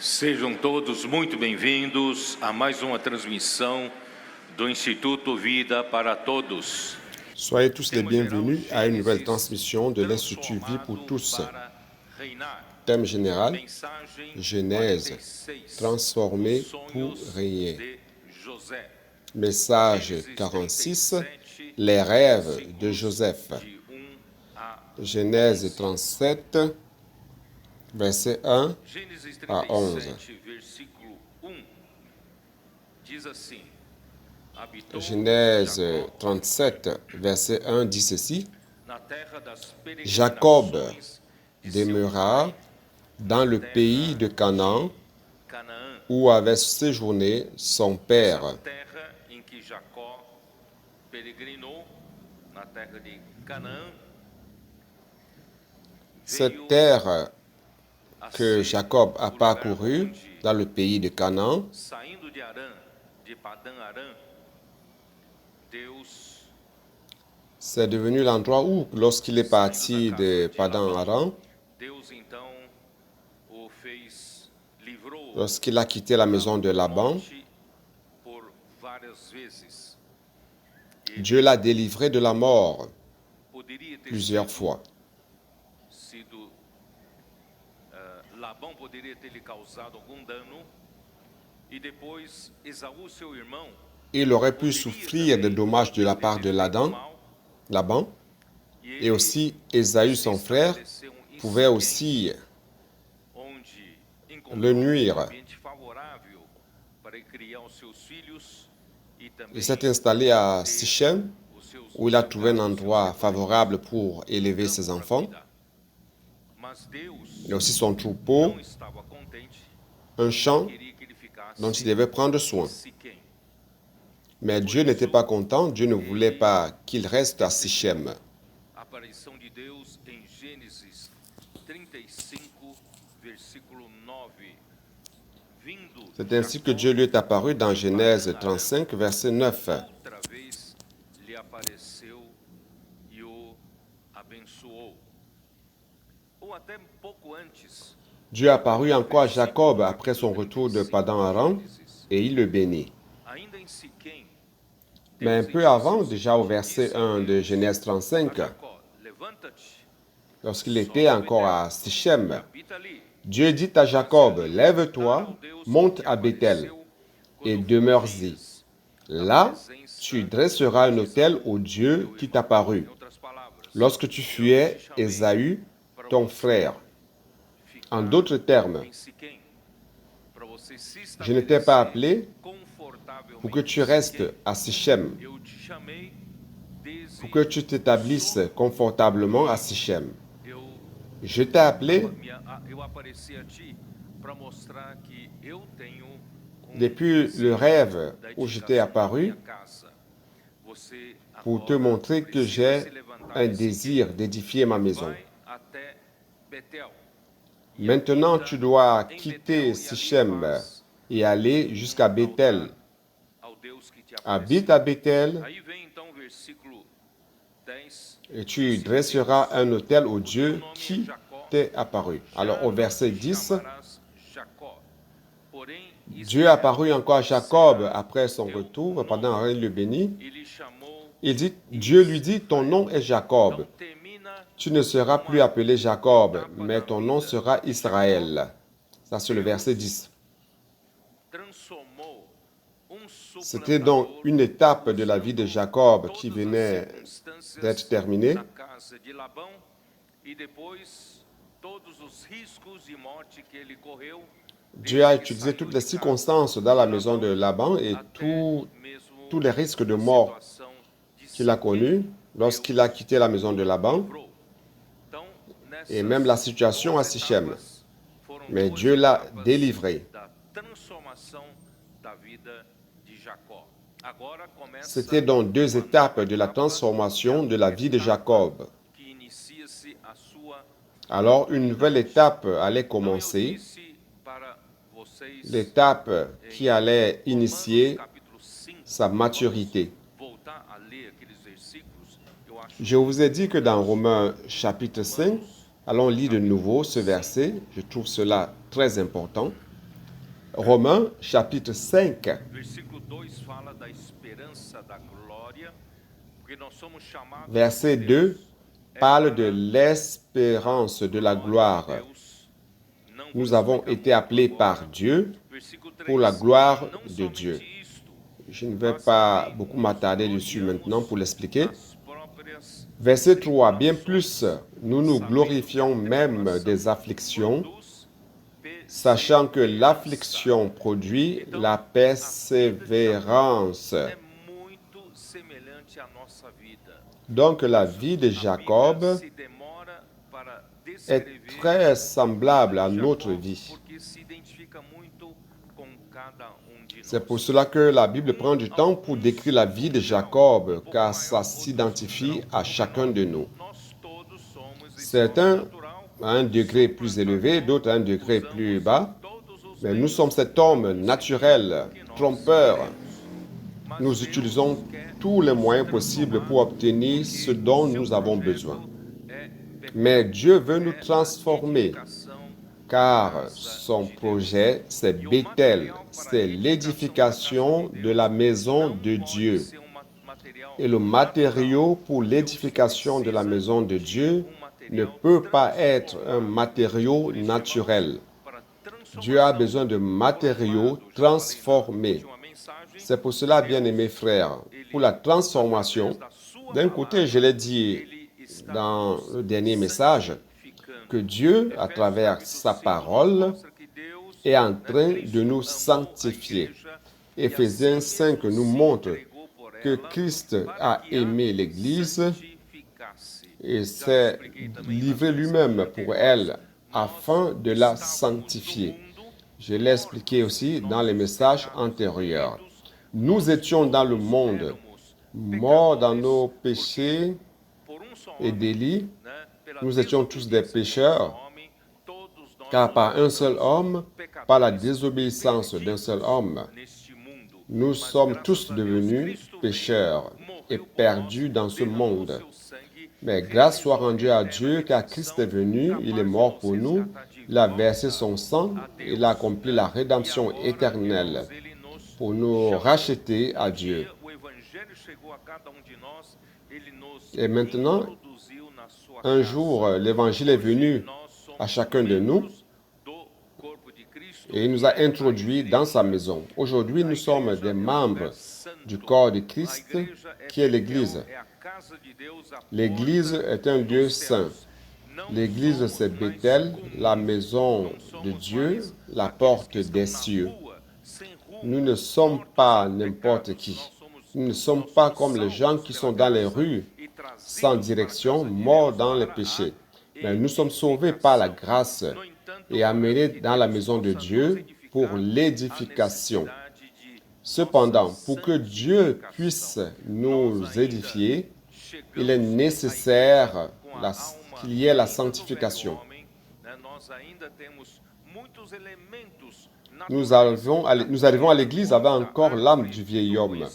Sejam todos muito bem-vindos a mais uma transmissão do Instituto Vida para Todos. Soyez tous les bienvenus à une nouvelle transmission de l'Institut Vie pour tous. Thème général, Genèse, transformé pour régner. Message 46, les rêves de Joseph. Genèse 37, verset 1 à 11. Genèse 37, verset 1 dit ceci. Jacob demeura dans le pays de Canaan où avait séjourné son père. Cette terre que Jacob a parcourue dans le pays de Canaan, c'est devenu l'endroit où, lorsqu'il est parti de Padan-Aram, lorsqu'il a quitté la maison de Laban, Dieu l'a délivré de la mort plusieurs fois. Labão poderia ter lhe causado algum dano e depois Esaú, seu irmão, il aurait pu souffrir des dommages de la part de Laban, et aussi Ésaü, son frère, pouvait aussi le nuire. Il s'est installé à Sichem, où il a trouvé un endroit favorable pour élever ses enfants, et aussi son troupeau, un champ dont il devait prendre soin. Mais Dieu n'était pas content, Dieu ne voulait pas qu'il reste à Sichem. C'est ainsi que Dieu lui est apparu dans Genèse 35, verset 9. Dieu apparut encore à Jacob après son retour de Padan-Aram et il le bénit. Mais un peu avant, déjà au verset 1 de Genèse 35, lorsqu'il était encore à Sichem, Dieu dit à Jacob, « Lève-toi, monte à Béthel et demeure-y. Là, tu dresseras un autel au Dieu qui t'apparut, lorsque tu fuyais Ésaü, ton frère. » En d'autres termes, je ne t'ai pas appelé pour que tu restes à Sichem, pour que tu t'établisses confortablement à Sichem. Je t'ai appelé depuis le rêve où je t'ai apparu pour te montrer que j'ai un désir d'édifier ma maison. Maintenant, tu dois quitter Sichem et aller jusqu'à Béthel. Habite à Béthel et tu dresseras un autel au Dieu qui t'est apparu. Alors au verset 10, Dieu apparut encore à Jacob après son retour, pendant qu'il le bénit. Dieu lui dit, ton nom est Jacob. Tu ne seras plus appelé Jacob, mais ton nom sera Israël. Ça, c'est le verset 10. C'était donc une étape de la vie de Jacob qui venait d'être terminée. Dieu a utilisé toutes les circonstances dans la maison de Laban et tous les risques de mort qu'il a connus lorsqu'il a quitté la maison de Laban, et même la situation à Sichem. Mais Dieu l'a délivré. C'était donc deux étapes de la transformation de la vie de Jacob. Alors, une nouvelle étape allait commencer, l'étape qui allait initier sa maturité. Je vous ai dit que dans Romains chapitre 5, allons lire de nouveau ce verset, je trouve cela très important. Romains chapitre 5, Versículo 2 fala da esperança da glória, porque nós somos chamados verset por 2 Deus parle de l'espérance de la gloire. Nous avons été appelés par Dieu pour la gloire de Dieu. Je ne vais pas beaucoup m'attarder dessus maintenant pour l'expliquer. Verset 3, bien plus, nous nous glorifions même des afflictions, sachant que l'affliction produit la persévérance. Donc la vie de Jacob est très semblable à notre vie. C'est pour cela que la Bible prend du temps pour décrire la vie de Jacob, car ça s'identifie à chacun de nous. Certains à un degré plus élevé, d'autres à un degré plus bas, mais nous sommes cet homme naturel, trompeur. Nous utilisons tous les moyens possibles pour obtenir ce dont nous avons besoin. Mais Dieu veut nous transformer, car son projet, c'est Bethel, c'est l'édification de la maison de Dieu. Et le matériau pour l'édification de la maison de Dieu ne peut pas être un matériau naturel. Dieu a besoin de matériaux transformés. C'est pour cela, bien-aimés frères, pour la transformation, d'un côté, je l'ai dit dans le dernier message, que Dieu, à travers sa parole, est en train de nous sanctifier. Éphésiens 5 nous montre que Christ a aimé l'Église et s'est livré lui-même pour elle afin de la sanctifier. Je l'ai expliqué aussi dans les messages antérieurs. Nous étions dans le monde, morts dans nos péchés et délits. Nous étions tous des pécheurs, car par un seul homme, par la désobéissance d'un seul homme, nous sommes tous devenus pécheurs et perdus dans ce monde. Mais grâce soit rendue à Dieu, car Christ est venu, il est mort pour nous, il a versé son sang, il a accompli la rédemption éternelle pour nous racheter à Dieu. Et maintenant, un jour, l'Évangile est venu à chacun de nous et il nous a introduits dans sa maison. Aujourd'hui, nous sommes des membres du corps de Christ qui est l'Église. L'Église est un lieu saint. L'Église, c'est Bethel, la maison de Dieu, la porte des cieux. Nous ne sommes pas n'importe qui. Nous ne sommes pas comme les gens qui sont dans les rues, sans direction, morts dans les péchés. Mais nous sommes sauvés par la grâce et amenés dans la maison de Dieu pour l'édification. Cependant, pour que Dieu puisse nous édifier, il est nécessaire qu'il y ait la sanctification. Nous arrivons à l'église avec encore l'âme du vieil homme,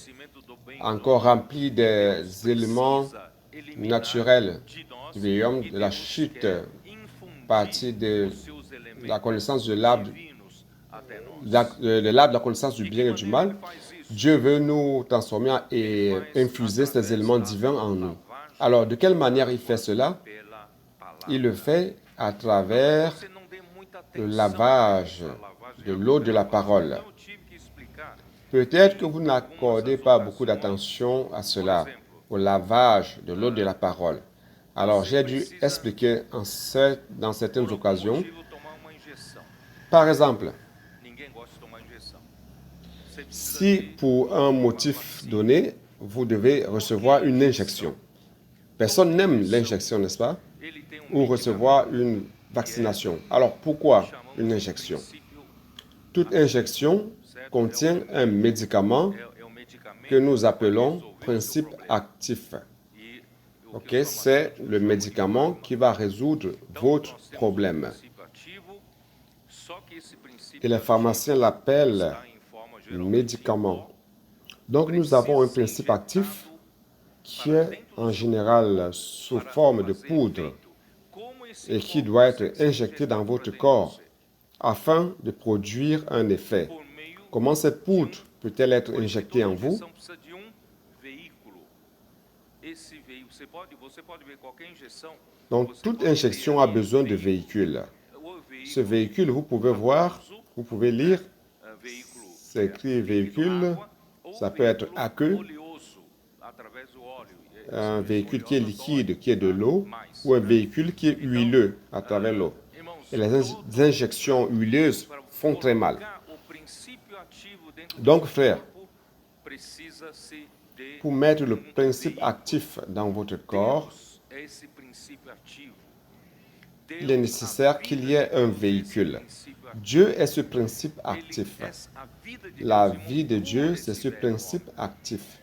encore rempli des éléments naturels du vieil homme, de la chute, partie de la connaissance de l'arbre, de la connaissance du bien et du mal. Dieu veut nous transformer et infuser ces éléments divins en nous. Alors, de quelle manière il fait cela? Il le fait à travers le lavage de l'eau de la parole. Peut-être que vous n'accordez pas beaucoup d'attention à cela, au lavage de l'eau de la parole. Alors, j'ai dû expliquer dans certaines occasions. Par exemple, si pour un motif donné, vous devez recevoir une injection. Personne n'aime l'injection, n'est-ce pas? Ou recevoir une vaccination. Alors, pourquoi une injection? Toute injection contient un médicament que nous appelons principe actif. Ok, c'est le médicament qui va résoudre votre problème. Et les pharmaciens l'appellent médicament. Donc, nous avons un principe actif qui est en général sous forme de poudre et qui doit être injecté dans votre corps afin de produire un effet. Comment cette poudre peut-elle être injectée en vous? Donc, toute injection a besoin de véhicule. Ce véhicule, vous pouvez voir, vous pouvez lire, c'est écrit véhicule, ça peut être aqueux, un véhicule qui est liquide, qui est de l'eau, ou un véhicule qui est huileux à travers l'eau. Et les injections huileuses font très mal. Donc, frère, pour mettre le principe actif dans votre corps, il est nécessaire qu'il y ait un véhicule. Dieu est ce principe actif. La vie de Dieu, c'est ce principe actif.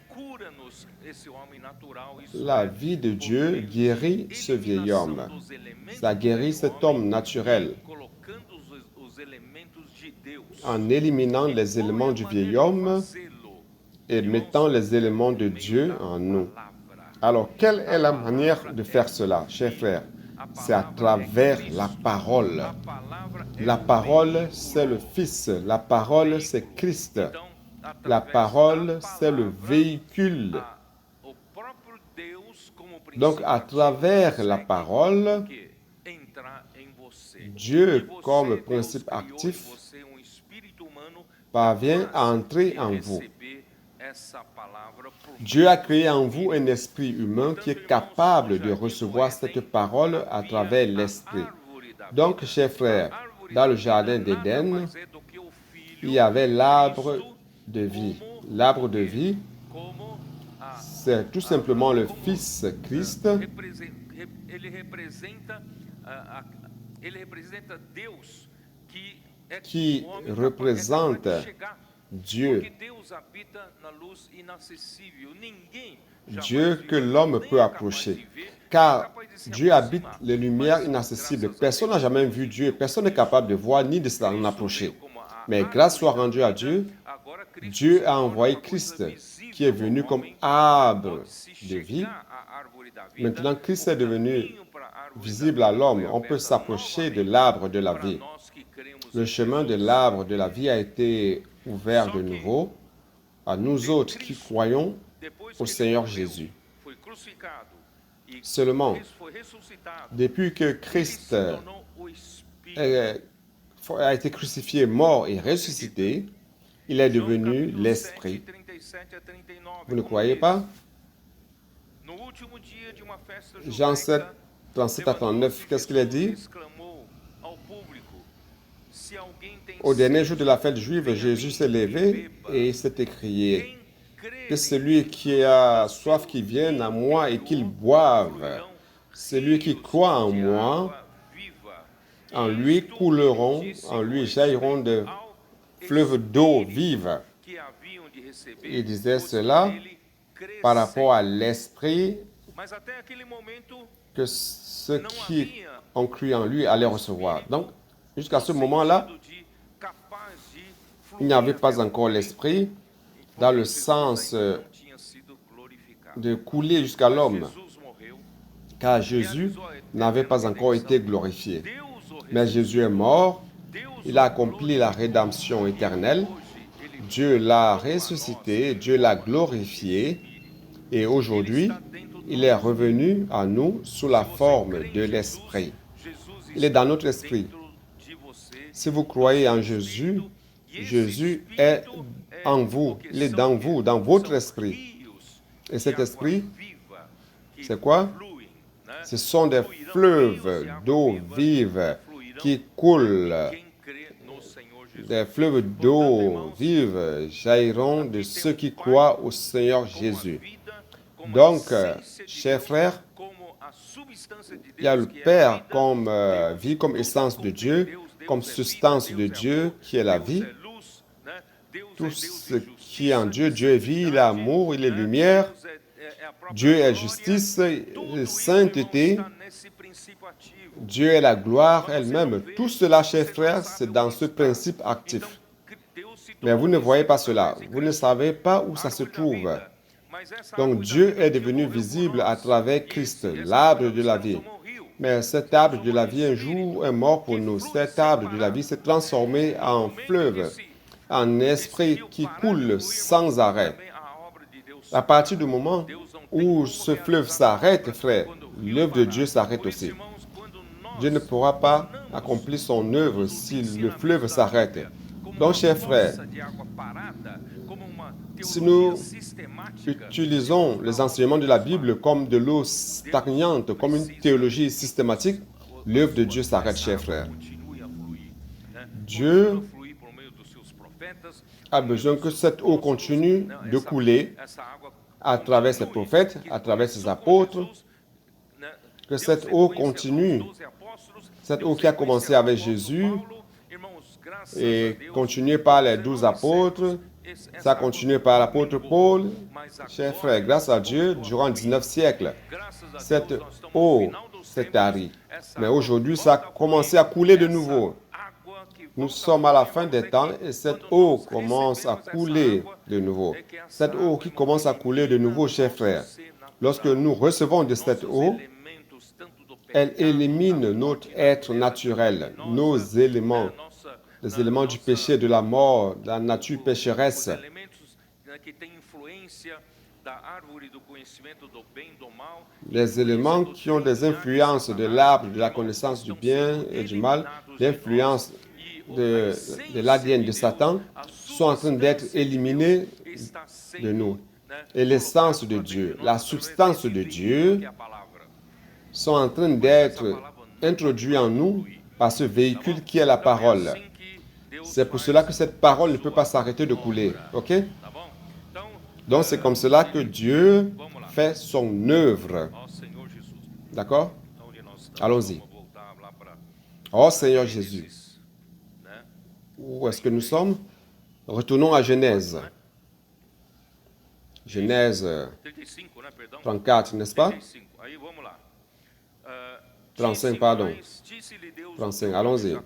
La vie de Dieu guérit ce vieil homme. Ça guérit cet homme naturel en éliminant les éléments du vieil homme et mettant les éléments de Dieu en nous. Alors, quelle est la manière de faire cela, chers frères? C'est à travers la parole. La parole, c'est le Fils. La parole, c'est Christ. La parole, c'est le véhicule. Donc, à travers la parole, Dieu, comme principe actif, parvient à entrer en vous. Dieu a créé en vous un esprit humain qui est capable de recevoir cette parole à travers l'esprit. Donc, chers frères, dans le jardin d'Éden, il y avait l'arbre de vie. L'arbre de vie, c'est tout simplement le Fils Christ qui représente Dieu. Dieu que l'homme peut approcher. Car Dieu habite les lumières inaccessibles. Personne n'a jamais vu Dieu. Personne n'est capable de voir ni de s'en approcher. Mais grâce soit rendue à Dieu, Dieu a envoyé Christ qui est venu comme arbre de vie. Maintenant, Christ est devenu visible à l'homme. On peut s'approcher de l'arbre de la vie. Le chemin de l'arbre de la vie a été ouvert de nouveau à nous autres qui croyons au Seigneur Jésus. Seulement, depuis que Christ a été crucifié, mort et ressuscité, il est devenu l'Esprit. Vous ne croyez pas? Jean 7, 37 à 39, qu'est-ce qu'il a dit? Au dernier jour de la fête juive, Jésus s'est levé et s'est écrié que celui qui a soif qui vienne à moi et qu'il boive. Celui qui croit en moi, en lui couleront, en lui jailliront de fleuves d'eau vive. Il disait cela par rapport à l'Esprit que ceux qui ont cru en lui allaient recevoir. Donc, jusqu'à ce moment-là, il n'y avait pas encore l'Esprit dans le sens de couler jusqu'à l'homme, car Jésus n'avait pas encore été glorifié. Mais Jésus est mort, il a accompli la rédemption éternelle, Dieu l'a ressuscité, Dieu l'a glorifié, et aujourd'hui, il est revenu à nous sous la forme de l'Esprit. Il est dans notre esprit. Si vous croyez en Jésus, Jésus est en vous, il est dans vous, dans votre esprit. Et cet esprit, c'est quoi? Ce sont des fleuves d'eau vive qui coulent. Des fleuves d'eau vive jailliront de ceux qui croient au Seigneur Jésus. Donc, chers frères, il y a le Père comme vie, comme essence de Dieu, comme substance de Dieu qui est la vie. Tout ce qui est en Dieu, Dieu est vie, il est amour, il est lumière, Dieu est justice, il est sainteté, Dieu est la gloire elle-même. Tout cela, chers frères, c'est dans ce principe actif. Mais vous ne voyez pas cela, vous ne savez pas où ça se trouve. Donc Dieu est devenu visible à travers Christ, l'arbre de la vie. Mais cet arbre de la vie un jour est mort pour nous. Cet arbre de la vie s'est transformé en fleuve, en esprit qui coule sans arrêt. À partir du moment où ce fleuve s'arrête, frère, l'œuvre de Dieu s'arrête aussi. Dieu ne pourra pas accomplir son œuvre si le fleuve s'arrête. Donc, chers frères, si nous utilisons les enseignements de la Bible comme de l'eau stagnante, comme une théologie systématique, l'œuvre de Dieu s'arrête, chers frères. Dieu a besoin que cette eau continue de couler à travers ses prophètes, à travers ses apôtres, que cette eau continue, cette eau qui a commencé avec Jésus et continué par les 12 apôtres, ça a continué par l'apôtre Paul. Chers frères, grâce à Dieu, durant 19 siècles, cette eau s'est tarie. Mais aujourd'hui, ça a commencé à couler de nouveau. Nous sommes à la fin des temps et cette eau commence à couler de nouveau. Cette eau qui commence à couler de nouveau, chers frères, lorsque nous recevons de cette eau, elle élimine notre être naturel, nos éléments, les éléments du péché, de la mort, de la nature pécheresse. Les éléments qui ont des influences de l'arbre de la connaissance du bien et du mal, l'influence de l'ADN de Satan, sont en train d'être éliminés de nous. Et l'essence de Dieu, la substance de Dieu, sont en train d'être introduits en nous par ce véhicule qui est la parole. C'est pour cela que cette parole ne peut pas s'arrêter de couler. OK? Donc, c'est comme cela que Dieu fait son œuvre. D'accord? Allons-y. Oh Seigneur Jésus. Où est-ce que nous sommes? Retournons à Genèse. Genèse 34, n'est-ce pas? 35, pardon. 35, allons-y.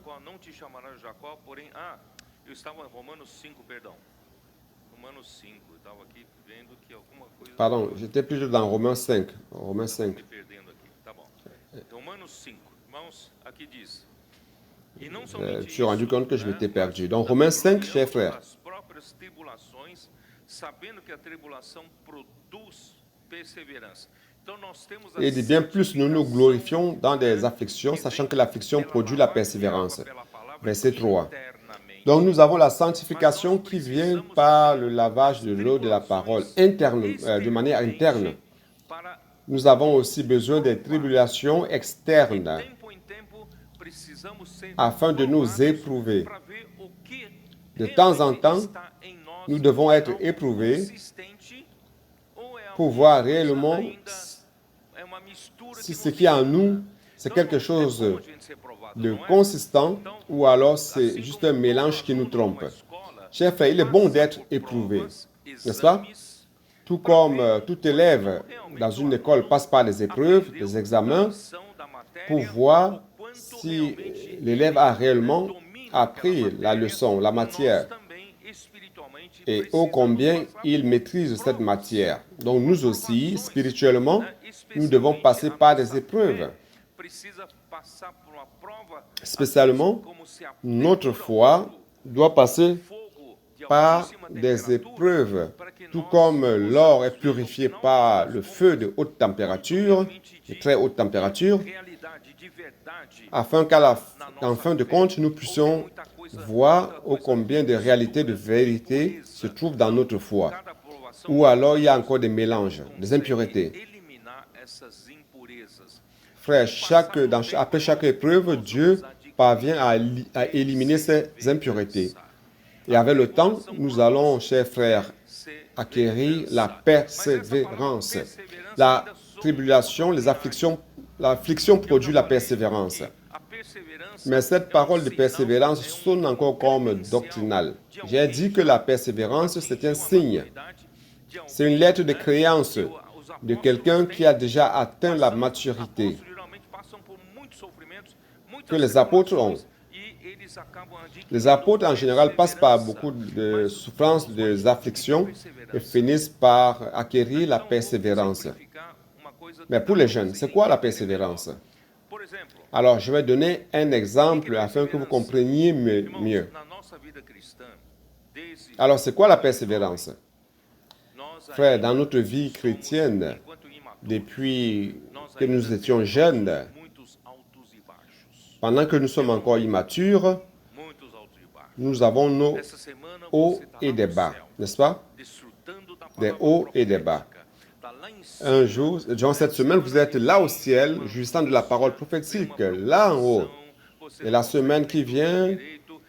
Pardon, j'étais plutôt dans Romains 5. Romains 5. Je me suis rendu compte que je m'étais perdu. Donc, Romains 5, chers frères. Il dit bien plus, nous nous glorifions dans des afflictions, sachant que l'affliction produit la persévérance. Verset 3. Donc nous avons la sanctification qui vient par le lavage de l'eau de la parole, de manière interne. Nous avons aussi besoin des tribulations externes afin de nous éprouver. De temps en temps, nous devons être éprouvés pour voir réellement si ce qui est en nous, c'est quelque chose de consistant ou alors c'est juste un mélange qui nous trompe. Chers frères, il est bon d'être éprouvé, n'est-ce pas? Tout comme tout élève dans une école passe par des épreuves, des examens, pour voir si l'élève a réellement appris la leçon, la matière, et ô combien il maîtrise cette matière. Donc nous aussi, spirituellement, nous devons passer par des épreuves. Spécialement, notre foi doit passer par des épreuves, tout comme l'or est purifié par le feu de haute température, de très haute température, afin qu'en fin de compte, nous puissions voir ô combien de réalités, de vérité se trouvent dans notre foi. Ou alors il y a encore des mélanges, des impuretés. Frère, après chaque épreuve, Dieu parvient à éliminer ces impuretés. Et avec le temps, nous allons, chers frères, acquérir la persévérance. La tribulation, les afflictions, l'affliction produit la persévérance. Mais cette parole de persévérance sonne encore comme doctrinale. J'ai dit que la persévérance, c'est un signe. C'est une lettre de créance de quelqu'un qui a déjà atteint la maturité, que les apôtres ont. Les apôtres, en général, passent par beaucoup de souffrances, des afflictions et finissent par acquérir la persévérance. Mais pour les jeunes, c'est quoi la persévérance? Alors, je vais donner un exemple afin que vous compreniez mieux. Alors, c'est quoi la persévérance? Frère, dans notre vie chrétienne, depuis que nous étions jeunes, pendant que nous sommes encore immatures, nous avons nos hauts et des bas, n'est-ce pas? Des hauts et des bas. Un jour, durant cette semaine, vous êtes là au ciel, jouissant de la parole prophétique, là en haut. Et la semaine qui vient,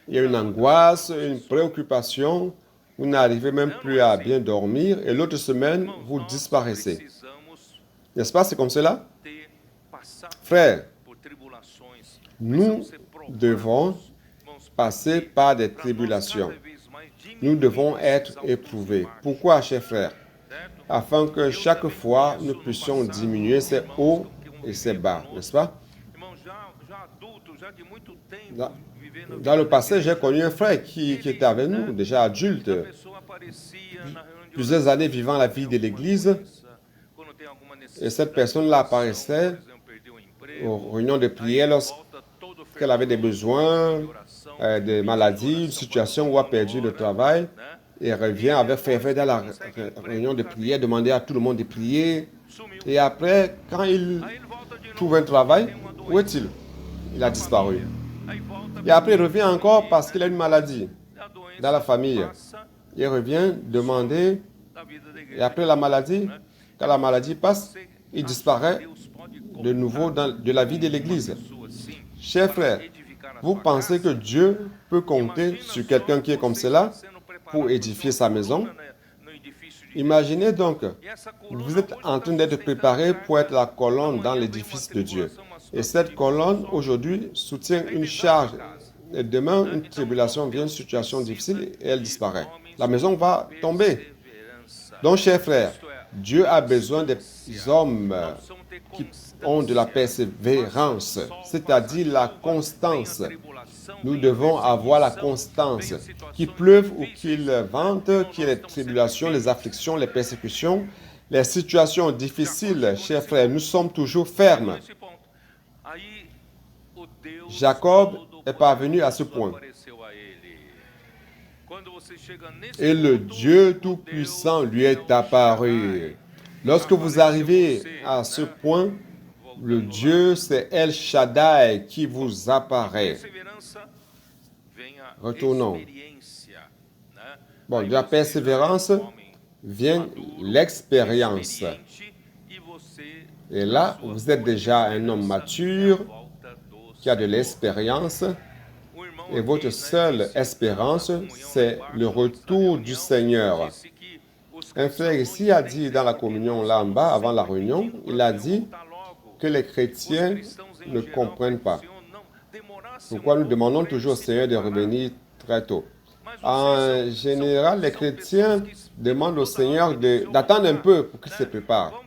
il y a une angoisse, une préoccupation, vous n'arrivez même plus à bien dormir, et l'autre semaine, vous disparaissez. N'est-ce pas, c'est comme cela? Frère, nous devons passer par des tribulations. Nous devons être éprouvés. Pourquoi, chers frères? Afin que chaque fois, nous puissions diminuer ces hauts et ces bas, n'est-ce pas? Dans le passé, j'ai connu un frère qui était avec nous, déjà adulte, plusieurs années vivant la vie de l'Église, et cette personne-là apparaissait aux réunions de prière lorsqu'elle avait des besoins, des maladies, une situation où elle a perdu le travail, et revient avec ferveur dans la réunion de prière, demander à tout le monde de prier. Et après, quand il trouve un travail, où est-il? Il a disparu. Et après, il revient encore parce qu'il a une maladie dans la famille. Il revient demander, et après la maladie, quand la maladie passe, il disparaît de nouveau de la vie de l'Église. Chers frères, vous pensez que Dieu peut compter sur quelqu'un qui est comme cela pour édifier sa maison? Imaginez donc, vous êtes en train d'être préparé pour être la colonne dans l'édifice de Dieu. Et cette colonne, aujourd'hui, soutient une charge. Et demain, une tribulation vient, une situation difficile, et elle disparaît. La maison va tomber. Donc, chers frères, Dieu a besoin des hommes qui ont de la persévérance, c'est-à-dire la constance. Nous devons avoir la constance. Qu'il pleuve ou qu'il vente, qu'il y ait les tribulations, les afflictions, les persécutions, les situations difficiles, chers frères, nous sommes toujours fermes. Jacob est parvenu à ce point. Et le Dieu Tout-Puissant lui est apparu. Lorsque vous arrivez à ce point, le Dieu, c'est El Shaddai qui vous apparaît. Retournons. Bon, de la persévérance vient l'expérience. Et là, vous êtes déjà un homme mature qui a de l'expérience. Et votre seule espérance, c'est le retour du Seigneur. Un frère ici a dit dans la communion là en bas, avant la réunion, il a dit que les chrétiens ne comprennent pas. Pourquoi nous demandons toujours au Seigneur de revenir très tôt? En général, les chrétiens demandent au Seigneur d'attendre un peu pour qu'il se prépare.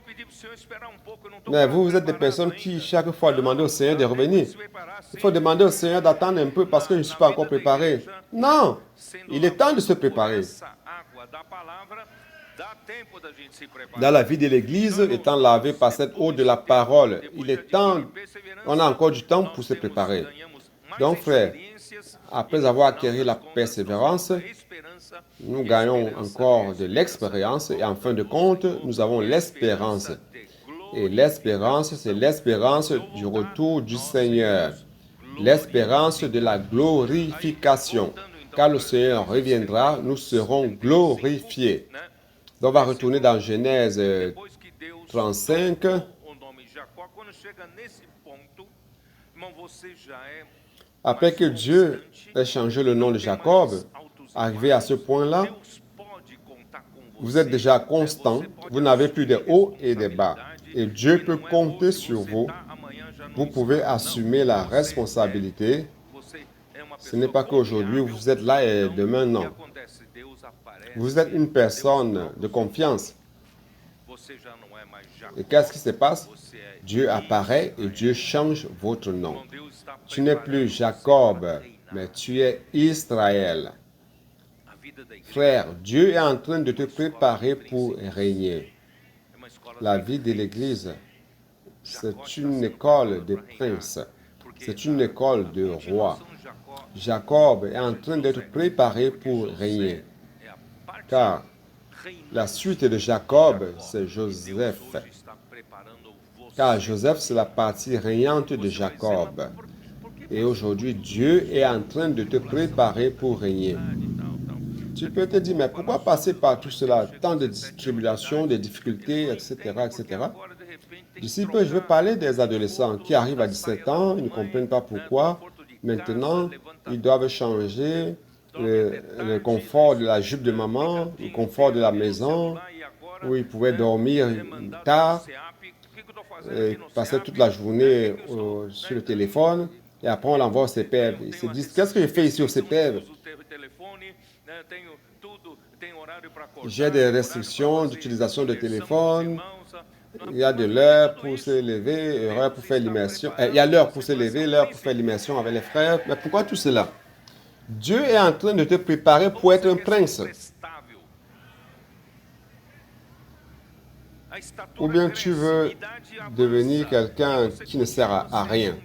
Mais vous êtes des personnes qui, chaque fois, demandent au Seigneur de revenir. Il faut demander au Seigneur d'attendre un peu parce que je ne suis pas encore préparé. Non, il est temps de se préparer. Dans la vie de l'Église, étant lavé par cette eau de la parole, il est temps, on a encore du temps pour se préparer. Donc, frères, après avoir acquis la persévérance, nous gagnons encore de l'expérience et en fin de compte, nous avons l'espérance. Et l'espérance, c'est l'espérance du retour du Seigneur. L'espérance de la glorification. Quand le Seigneur reviendra, nous serons glorifiés. Donc, on va retourner dans Genèse 35. Après que Dieu ait changé le nom de Jacob, arrivé à ce point-là, vous êtes déjà constant, vous n'avez plus de hauts et des bas. Et Dieu peut compter sur vous. Vous pouvez assumer la responsabilité. Ce n'est pas qu'aujourd'hui vous êtes là et demain non. Vous êtes une personne de confiance. Et qu'est-ce qui se passe? Dieu apparaît et Dieu change votre nom. Tu n'es plus Jacob, mais tu es Israël. Frère, Dieu est en train de te préparer pour régner. La vie de l'Église c'est une école de princes. C'est une école de rois. Jacob est en train d'être préparé pour régner. Car la suite de Jacob, c'est Joseph. Car Joseph, c'est la partie régnante de Jacob. Et aujourd'hui, Dieu est en train de te préparer pour régner. Tu peux te dire, mais pourquoi passer par tout cela? Tant de tribulations, de difficultés, etc., etc. D'ici peu, je veux parler des adolescents qui arrivent à 17 ans, ils ne comprennent pas pourquoi. Maintenant, ils doivent changer le confort de la jupe de maman, le confort de la maison, où ils pouvaient dormir tard, et passer toute la journée sur le téléphone, et après on l'envoie au CPEV. Ils se disent, qu'est-ce que je fais ici au CPEV? J'ai des restrictions d'utilisation de téléphone, il y a de l'heure pour se lever, l'heure pour faire l'immersion. Il y a l'heure pour se lever, l'heure pour faire l'immersion avec les frères. Mais pourquoi tout cela? Dieu est en train de te préparer pour être un prince. Ou bien tu veux devenir quelqu'un qui ne sert à rien.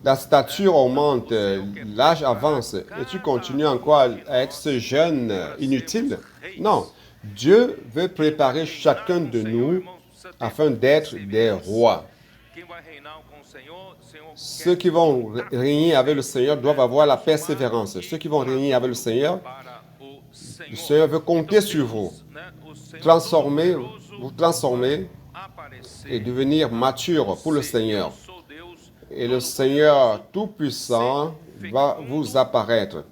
La stature augmente, l'âge avance, et tu continues encore à être ce jeune inutile? Non. Dieu veut préparer chacun de nous afin d'être des rois. Ceux qui vont régner avec le Seigneur doivent avoir la persévérance. Ceux qui vont régner avec le Seigneur veut compter sur vous. Vous transformer et devenir mature pour le Seigneur. Et le Seigneur Tout-Puissant va vous apparaître.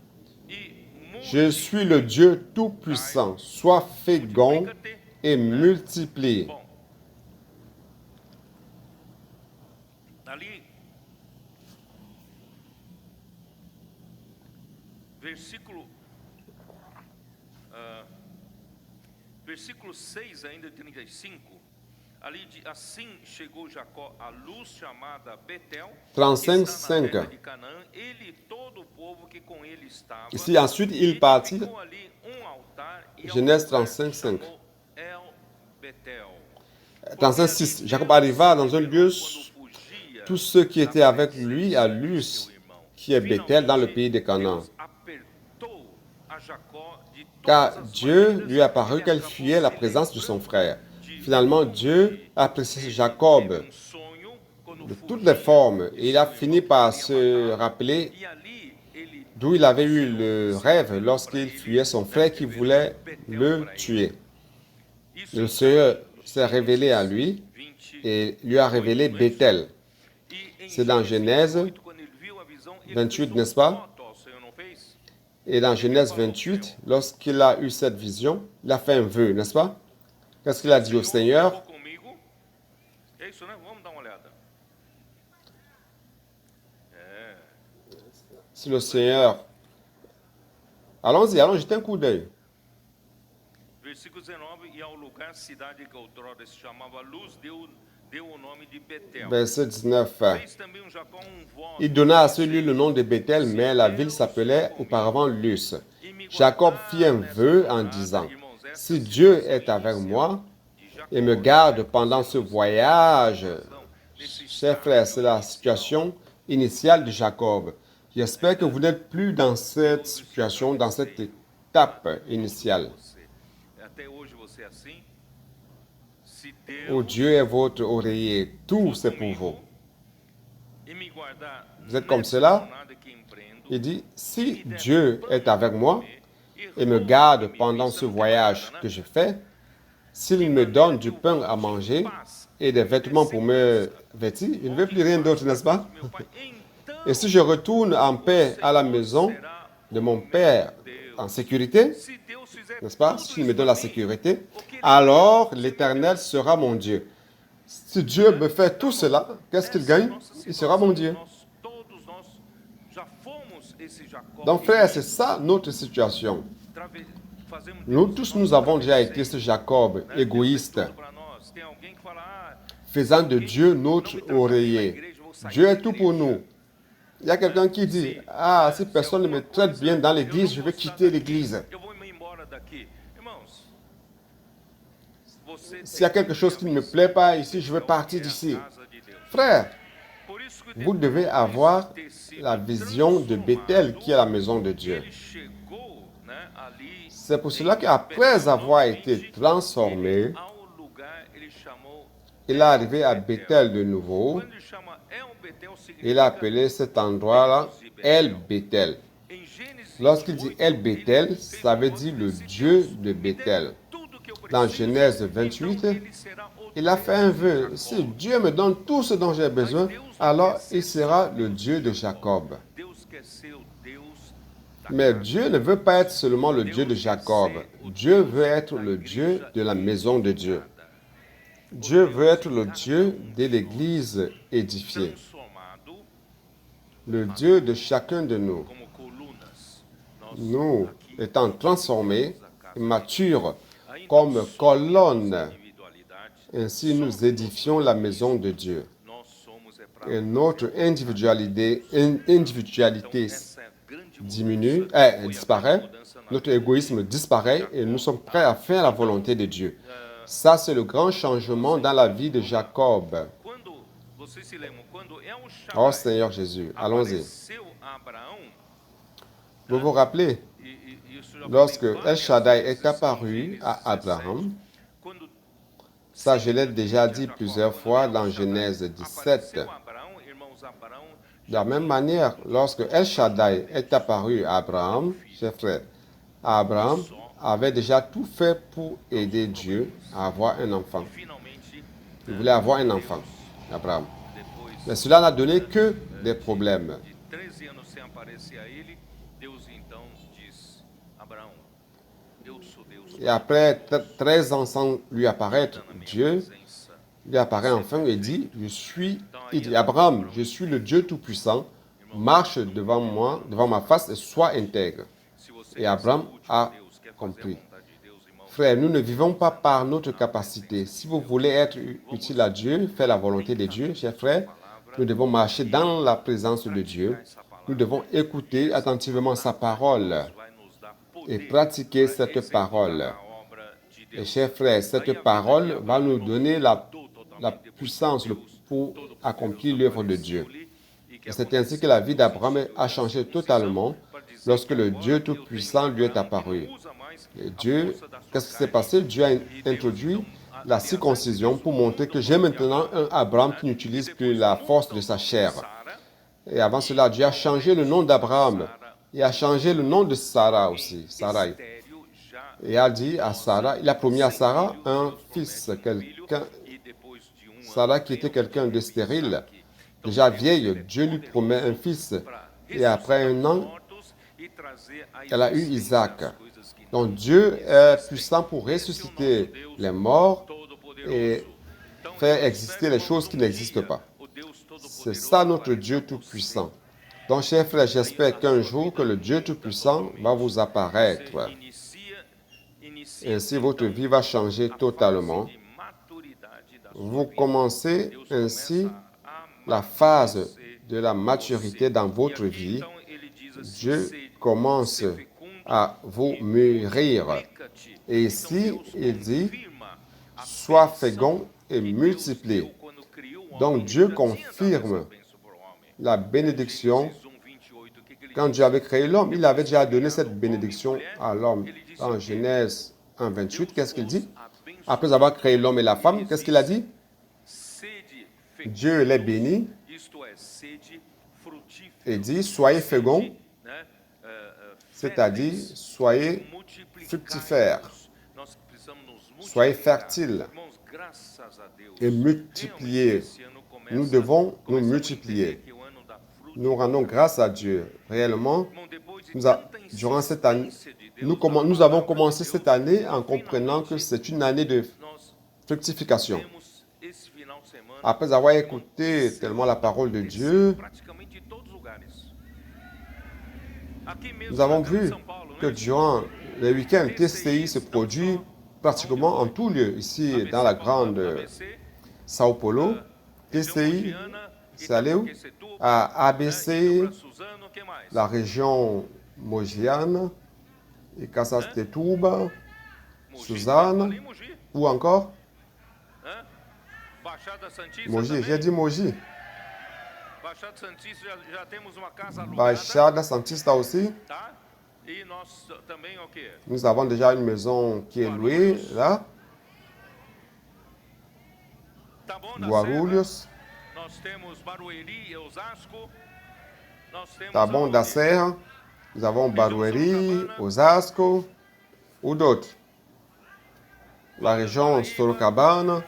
Je suis le Dieu Tout-Puissant. Sois fécond et multiplie. Versículo 6 ainda, 35. Ali, assim chegou Jacó à luz chamada Betel, 35, que está na 5. terra de Canaã, ele e todo o povo que com ele estava. Ici, ensuite, il partit. Ficou ali altar, e ao Genèse lugar 35, 5. chamou El Betel. 35, 6. Jacob arriva dans un lieu, tous ceux qui étaient avec lui à Luz, qui est Bethel, dans le pays de Canaan. Car Dieu lui apparut qu'elle fuyait la présence de son frère. Finalement, Dieu a apprécié Jacob de toutes les formes et il a fini par se rappeler d'où il avait eu le rêve lorsqu'il fuyait son frère qui voulait le tuer. Le Seigneur s'est révélé à lui et lui a révélé Bethel. C'est dans Genèse 28, n'est-ce pas? Et dans Genèse 28, lorsqu'il a eu cette vision, il a fait un vœu, n'est-ce pas? Qu'est-ce qu'il a dit au Seigneur? Si le Seigneur... Allons-y, allons jeter un coup d'œil. Versículo 19, e ao lugar, cidade que outrora se chamava Luz, deu o nome de Betel. Verset 19. Fez também Jacó voto. Il donna à celui le nom de Bethel, mais la ville s'appelait auparavant Luz. Jacob fit un vœu en disant, « Si Dieu est avec moi et me garde pendant ce voyage... » Chers frères, c'est la situation initiale de Jacob. J'espère que vous n'êtes plus dans cette situation, dans cette étape initiale. Où Dieu est votre oreiller, tout c'est pour vous. Vous êtes comme cela? Il dit, si Dieu est avec moi et me garde pendant ce voyage que je fais, s'il me donne du pain à manger et des vêtements pour me vêtir, je ne veux plus rien d'autre, n'est-ce pas? Et si je retourne en paix à la maison de mon Père en sécurité, n'est-ce pas? S'il me donne la sécurité, alors l'Éternel sera mon Dieu. Si Dieu me fait tout cela, qu'est-ce qu'il gagne? Il sera mon Dieu. Donc frère, c'est ça notre situation. Nous tous, nous avons déjà été ce Jacob égoïste, faisant de Dieu notre oreiller. Dieu est tout pour nous. Il y a quelqu'un qui dit, « Ah, si personne ne me traite bien dans l'église, je vais quitter l'église. » s'il y a quelque chose qui ne me plaît pas ici, je vais partir d'ici. Frère, vous devez avoir la vision de Bethel qui est la maison de Dieu. C'est pour cela qu'après avoir été transformé, il est arrivé à Bethel de nouveau. Il a appelé cet endroit-là El Bethel. Lorsqu'il dit El Bethel, ça veut dire le Dieu de Bethel. Dans Genèse 28, il a fait un vœu. Si Dieu me donne tout ce dont j'ai besoin, alors il sera le Dieu de Jacob. Mais Dieu ne veut pas être seulement le Dieu de Jacob. Dieu veut être le Dieu de la maison de Dieu. Dieu veut être le Dieu de l'Église édifiée. Le Dieu de chacun de nous. Nous étant transformés, matures, comme colonnes, ainsi nous édifions la maison de Dieu. Et notre individualité disparaît, notre égoïsme disparaît et nous sommes prêts à faire la volonté de Dieu. Ça, c'est le grand changement dans la vie de Jacob. Oh Seigneur Jésus, allons-y. Vous vous rappelez, lorsque El Shaddai est apparu à Abraham, ça je l'ai déjà dit plusieurs fois dans Genèse 17. De la même manière, lorsque El Shaddai est apparu à Abraham, chers frères, Abraham avait déjà tout fait pour aider Dieu à avoir un enfant. Il voulait avoir un enfant, Abraham. Mais cela n'a donné que des problèmes. Et après 13 ans sans lui apparaître, Dieu lui apparaît enfin et dit, Abraham, je suis le Dieu Tout-Puissant, marche devant moi, devant ma face et sois intègre. Et Abraham a compris. Frères, nous ne vivons pas par notre capacité. Si vous voulez être utile à Dieu, faire la volonté de Dieu, chers frères, nous devons marcher dans la présence de Dieu. Nous devons écouter attentivement sa parole et pratiquer cette parole. Et chers frères, cette parole va nous donner la puissance pour accomplir l'œuvre de Dieu. Et c'est ainsi que la vie d'Abraham a changé totalement lorsque le Dieu Tout-Puissant lui est apparu. Et Dieu, qu'est-ce qui s'est passé? Dieu a introduit la circoncision pour montrer que j'ai maintenant un Abraham qui n'utilise plus la force de sa chair. Et avant cela, Dieu a changé le nom d'Abraham. Il a changé le nom de Sarah aussi, Sarai. Et a dit à Sarah, il a promis à Sarah un fils, Sarah qui était quelqu'un de stérile, déjà vieille, Dieu lui promet un fils. Et après un an, elle a eu Isaac. Donc Dieu est puissant pour ressusciter les morts et faire exister les choses qui n'existent pas. C'est ça notre Dieu Tout-Puissant. Donc, chers frères, j'espère qu'un jour que le Dieu Tout-Puissant va vous apparaître. Ainsi, votre vie va changer totalement. Vous commencez ainsi la phase de la maturité dans votre vie. Dieu commence à vous mûrir. Et ici, il dit, sois fécond et multiplie. Donc, Dieu confirme la bénédiction. Quand Dieu avait créé l'homme, il avait déjà donné cette bénédiction à l'homme. Dans Genèse 1, 28, qu'est-ce qu'il dit? Après avoir créé l'homme et la femme, qu'est-ce qu'il a dit? Dieu les bénit et dit, soyez féconds, c'est-à-dire, soyez fructifères, soyez fertiles et multipliez. Nous devons nous multiplier. Nous rendons grâce à Dieu. Réellement, durant cette année, nous avons commencé cette année en comprenant que c'est une année de fructification. Après avoir écouté tellement la parole de Dieu, nous avons vu que durant les week-ends, TCI se produit pratiquement en tout lieu. Ici, dans la grande Sao Paulo, TCI, c'est allé où? À ABC, la région Mogiana, et Casastetuba, Suzano, ou encore Baixada Santista Mogi, também? j'ai dit Mogi. Baixada Santista já temos uma casa alugada, Baixada Santista aussi. tá? E nós também o quê? Nous avons déjà une maison qui est louée là. Taboão da Serra, Guarulhos, nós temos Barueri e Osasco. Nós temos Taboão da aonde? Serra. Nous avons Barueri, Osasco ou d'autres. La région Sorocabana,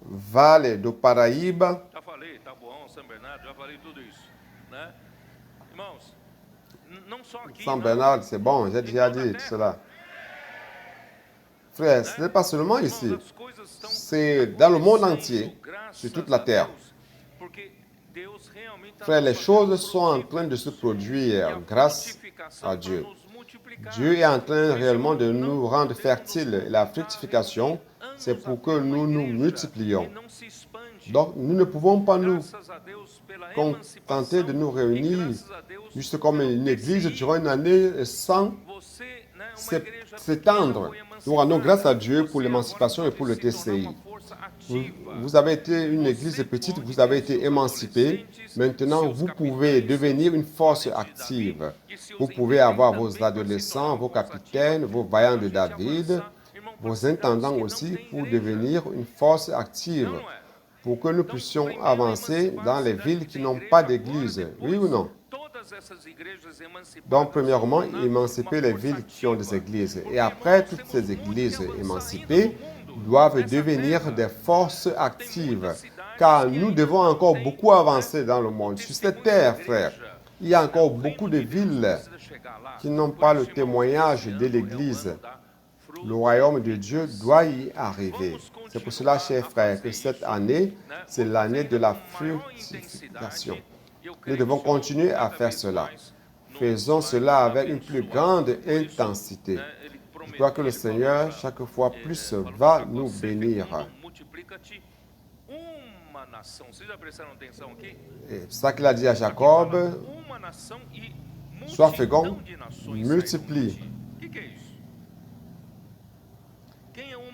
Vale do Paraíba, Já falei, Taboão, São Bernardo, já falei tudo isso, né? Irmãos, não só aqui, São não. Bernard, c'est bon, j'ai déjà dit cela. Frère, ce n'est pas seulement ici, Irmãos, as coisas estão c'est dans le monde acontecendo, entier, graças sur toute la a terre. Deus, porque Deus realmente está Frère, les nos choses fazendo sont en train de se produire grâce à Dieu. Dieu est en train réellement de nous rendre fertiles. Et la fructification, c'est pour que nous nous multiplions. Donc, nous ne pouvons pas nous contenter de nous réunir juste comme une église durant une année sans s'étendre. Nous rendons grâce à Dieu pour l'émancipation et pour le TCI. Vous avez été une église petite, vous avez été émancipé. Maintenant, vous pouvez devenir une force active. Vous pouvez avoir vos adolescents, vos capitaines, vos vaillants de David, vos intendants aussi pour devenir une force active, pour que nous puissions avancer dans les villes qui n'ont pas d'église. Oui ou non? Donc, premièrement, émanciper les villes qui ont des églises. Et après, toutes ces églises émancipées doivent devenir des forces actives. Car nous devons encore beaucoup avancer dans le monde. Sur cette terre, frère, il y a encore beaucoup de villes qui n'ont pas le témoignage de l'Église. Le royaume de Dieu doit y arriver. C'est pour cela, chers frères, que cette année, c'est l'année de la fructification. Nous devons continuer à faire cela. Faisons cela avec une plus grande intensité. Je crois que le Seigneur, chaque fois plus, va nous bénir. Et c'est ça qu'il a dit à Jacob, sois fécond, multiplie.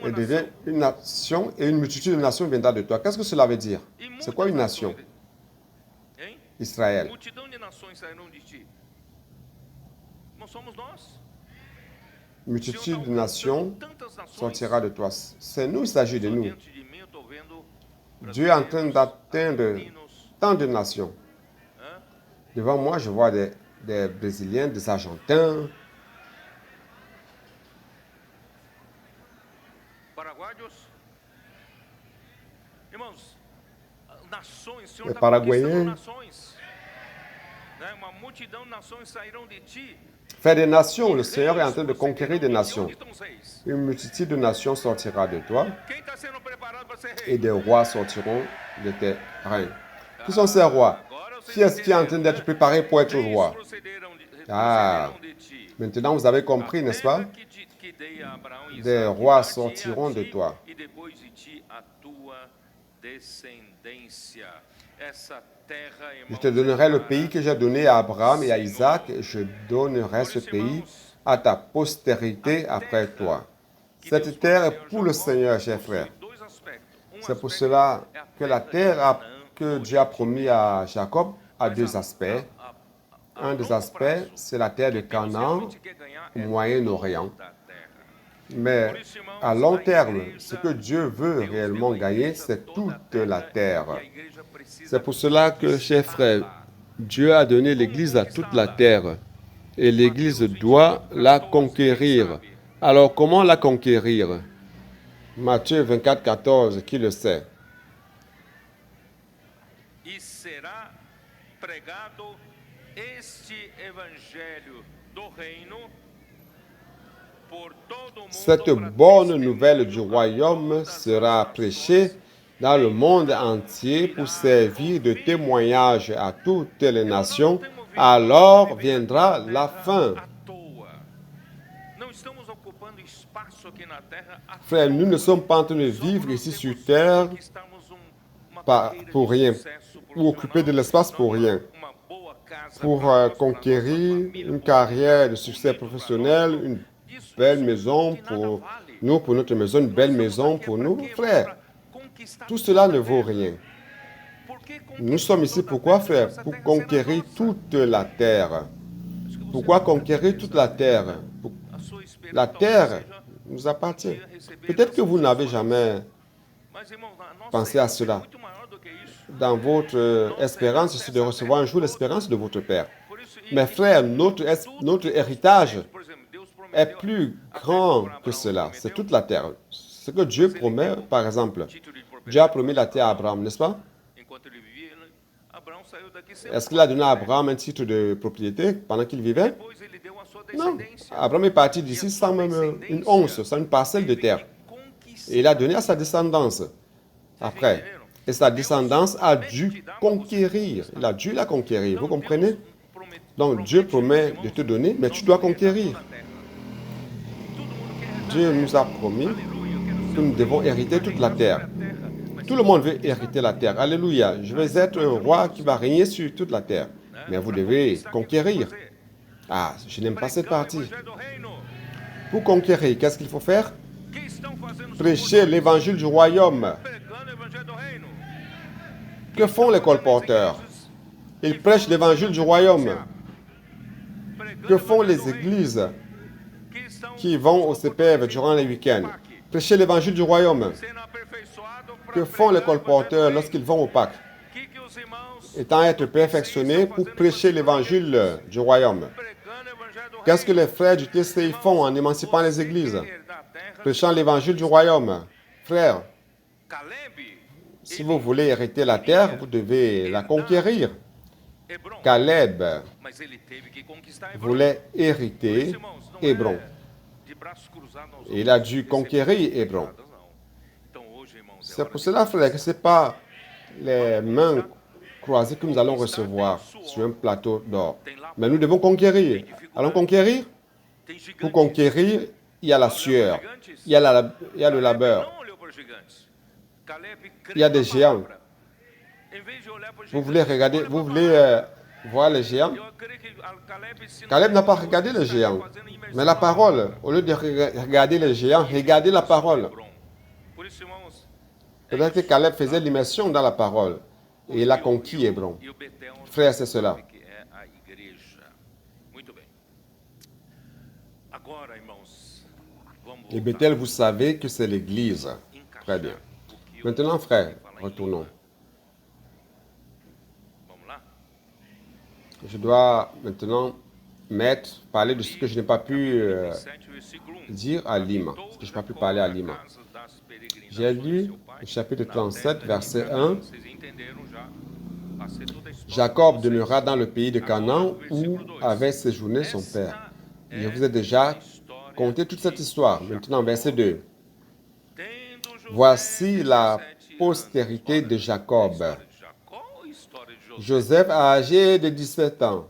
Et deviens une nation, et une multitude de nations viendra de toi. Qu'est-ce que cela veut dire? C'est quoi une nation? Israël. Multitude de nations sortira de toi. C'est nous, il s'agit de nous. Dieu est en train d'atteindre tant de nations. Devant moi, je vois des Brésiliens, des Argentins, les Paraguayens. Faire des nations, le Seigneur est en train de conquérir des nations. Une multitude de nations sortira de toi et des rois sortiront de tes reins. Qui sont ces rois? Qui est-ce qui est en train d'être préparé pour être roi? Ah, maintenant vous avez compris, n'est-ce pas? Des rois sortiront de toi. Je te donnerai le pays que j'ai donné à Abraham et à Isaac, et je donnerai ce pays à ta postérité après toi. Cette terre est pour le Seigneur, chers frères. C'est pour cela que la terre que Dieu a promis à Jacob a deux aspects. Un des aspects, c'est la terre de Canaan au Moyen-Orient. Mais à long terme, ce que Dieu veut réellement gagner, c'est toute la terre. C'est pour cela que, chers frères, Dieu a donné l'Église à toute la terre. Et l'Église doit la conquérir. Alors, comment la conquérir? Matthieu 24, 14, qui le sait? E será pregado este evangelho do reino por todo o mundo. Cette bonne nouvelle du royaume sera prêchée dans le monde entier pour servir de témoignage à toutes les nations. Alors viendra la fin. Frères, nous ne sommes pas en train de vivre ici sur terre pour rien, ou occuper de l'espace pour rien, pour conquérir une carrière de succès professionnel, une belle maison, pour Nous, pour notre maison, une belle maison pour nous, frères. Tout cela ne vaut rien. Nous sommes ici pourquoi, frère? Pour conquérir toute la terre. Pourquoi conquérir toute la terre? La terre nous appartient. Peut-être que vous n'avez jamais pensé à cela. Dans votre espérance, c'est de recevoir un jour l'espérance de votre Père. Mais frère, notre héritage est plus grand que cela. C'est toute la terre. Ce que Dieu promet, par exemple, Dieu a promis la terre à Abraham, n'est-ce pas? Est-ce qu'il a donné à Abraham un titre de propriété pendant qu'il vivait? Non. Abraham est parti d'ici sans même une once, sans une parcelle de terre. Et il a donné à sa descendance après. Et sa descendance a dû conquérir. Il a dû la conquérir. Vous comprenez? Donc Dieu promet de te donner, mais tu dois conquérir. Dieu nous a promis que nous devons hériter toute la terre. Tout le monde veut hériter la terre. Alléluia. Je vais être un roi qui va régner sur toute la terre. Mais vous devez conquérir. Ah, je n'aime pas cette partie. Pour conquérir, qu'est-ce qu'il faut faire? Prêcher l'évangile du royaume. Que font les colporteurs? Ils prêchent l'évangile du royaume. Que font les églises qui vont au CPF durant les week-ends? Prêcher l'évangile du royaume. Que font les colporteurs lorsqu'ils vont au Pâques? Étant être perfectionnés pour prêcher l'évangile du royaume. Qu'est-ce que les frères du TCI font en émancipant les églises? Prêchant l'évangile du royaume. Frères, si vous voulez hériter la terre, vous devez la conquérir. Caleb voulait hériter Hébron. Il a dû conquérir Hébron. C'est pour cela, frère, que ce n'est pas les mains croisées que nous allons recevoir sur un plateau d'or. Mais nous devons conquérir. Allons conquérir? Pour conquérir, il y a la sueur, il y a le labeur, il y a des géants. Vous voulez regarder, vous voulez voir les géants? Caleb n'a pas regardé les géants, mais la parole, au lieu de regarder les géants, regardez la parole. Peut-être que Caleb faisait l'immersion dans la parole et il a conquis Hébron. Frère, c'est cela. Et Bethel, vous savez que c'est l'Église. Très bien. Maintenant, frère, retournons. Je dois maintenant parler de ce que je n'ai pas pu dire à Lima, ce que je n'ai pas pu parler à Lima. J'ai lu le chapitre 37, verset 1. Jacob demeura dans le pays de Canaan où avait séjourné son père. Je vous ai déjà conté toute cette histoire. Maintenant, verset 2. Voici la postérité de Jacob. Joseph a âgé de 17 ans.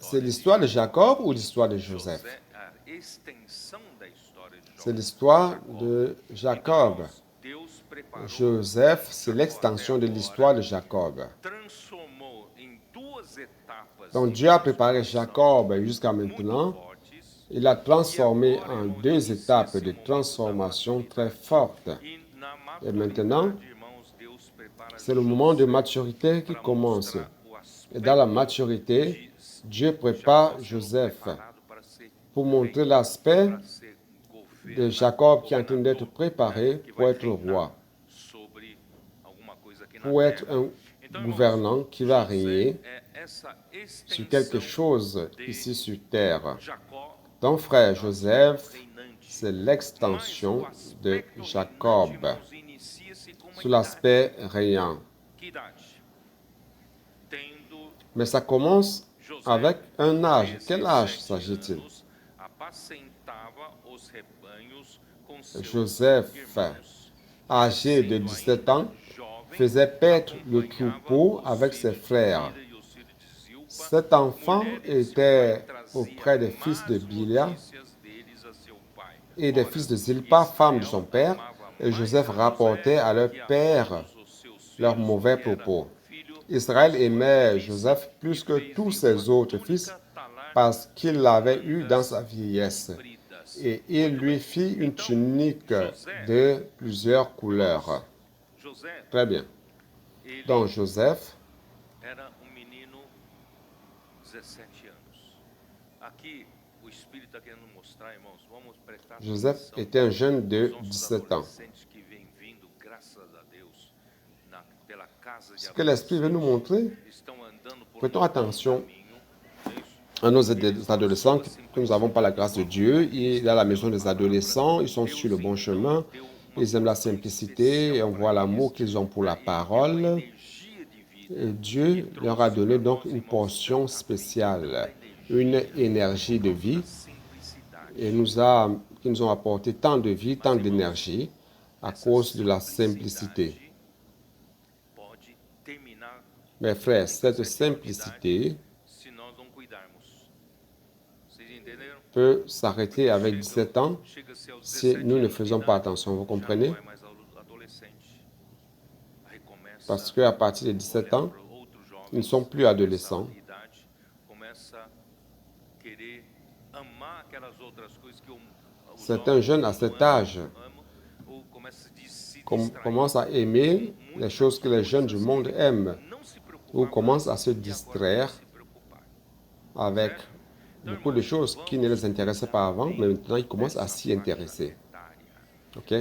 C'est l'histoire de Jacob ou l'histoire de Joseph? C'est l'histoire de Jacob. Joseph, c'est l'extension de l'histoire de Jacob. Donc Dieu a préparé Jacob jusqu'à maintenant. Il l'a transformé en 2 étapes de transformation très fortes. Et maintenant, c'est le moment de maturité qui commence. Et dans la maturité, Dieu prépare Joseph pour montrer l'aspect de Jacob qui est en train d'être préparé pour être roi, pour être un gouvernant qui va régner sur quelque chose ici sur terre. Ton frère Joseph, c'est l'extension de Jacob sur l'aspect régnant. Mais ça commence avec un âge. Quel âge s'agit-il? Joseph, âgé de 17 ans, faisait paître le troupeau avec ses frères. Cet enfant était auprès des fils de Bilia et des fils de Zilpa, femme de son père, et Joseph rapportait à leur père leurs mauvais propos. Israël aimait Joseph plus que tous ses autres fils parce qu'il l'avait eu dans sa vieillesse. Et il lui fit une tunique de plusieurs couleurs. José, Très bien. ele Donc Joseph, era menino 17 anos. Aqui o Espírito está querendo mostrar, irmãos, vamos prestar Joseph atenção. était un jeune de Os nossos 17 ans. adolescentes que vêm vindo, graças a Deus, pela casa de Ce que l'Esprit veut nous montrer, estão andando por prêtons bom attention caminho. É isso. à nos adolescents que nous avons par la grâce de Dieu. Il est à la maison des adolescents, ils sont sur le bon chemin, ils aiment la simplicité et on voit l'amour qu'ils ont pour la parole. Energia de vida. Et Dieu leur a donné donc une portion spéciale, une énergie de vie Simplicidade. et qui nous ont apporté tant de vie, tant d'énergie à cause de la simplicité. Pode terminar Mes frères, cette simplicité se nós não cuidarmos. Vocês entenderam? peut s'arrêter avec 17 ans Chega-se aos si 17 nous ne anos de faisons idade, pas attention, vous já comprenez? não é mais adolescente. Aí começa Parce qu'à partir de 17 ans, para outros jovens, ils ne sont plus adolescents. de idade, começa a querer amar aquelas outras coisas que os Certains jeunes à cet âge amam, ou começa a se commencent à aimer les choses que les jeunes du monde aiment não se preocupar ou commencent à se e agora distraire se preocupar. avec beaucoup de choses qui ne les intéressaient pas avant, mais maintenant ils commencent à s'y intéresser. Ok?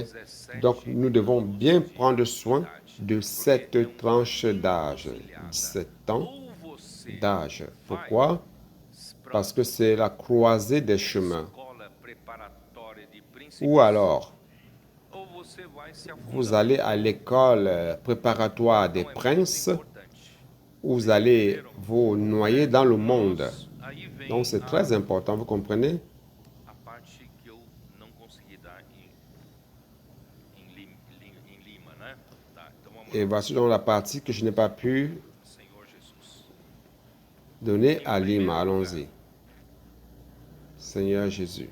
Donc nous devons bien prendre soin de cette tranche d'âge, 17 ans Ou você d'âge. Pourquoi? Parce que c'est la croisée des chemins. escola preparatória de príncipe, Ou alors, ou você vai se vous afundar. allez à l'école préparatoire des princes, Importante. vous allez vous noyer dans le monde. Aí vem Donc c'est très important, vous comprenez? a parte que eu não consegui dar em Lima, né? Tá, então vamos Et voici donc la partie que je n'ai pas pu lá, Senhor Jesus. donner à Lima. Allons-y. Seigneur Jésus.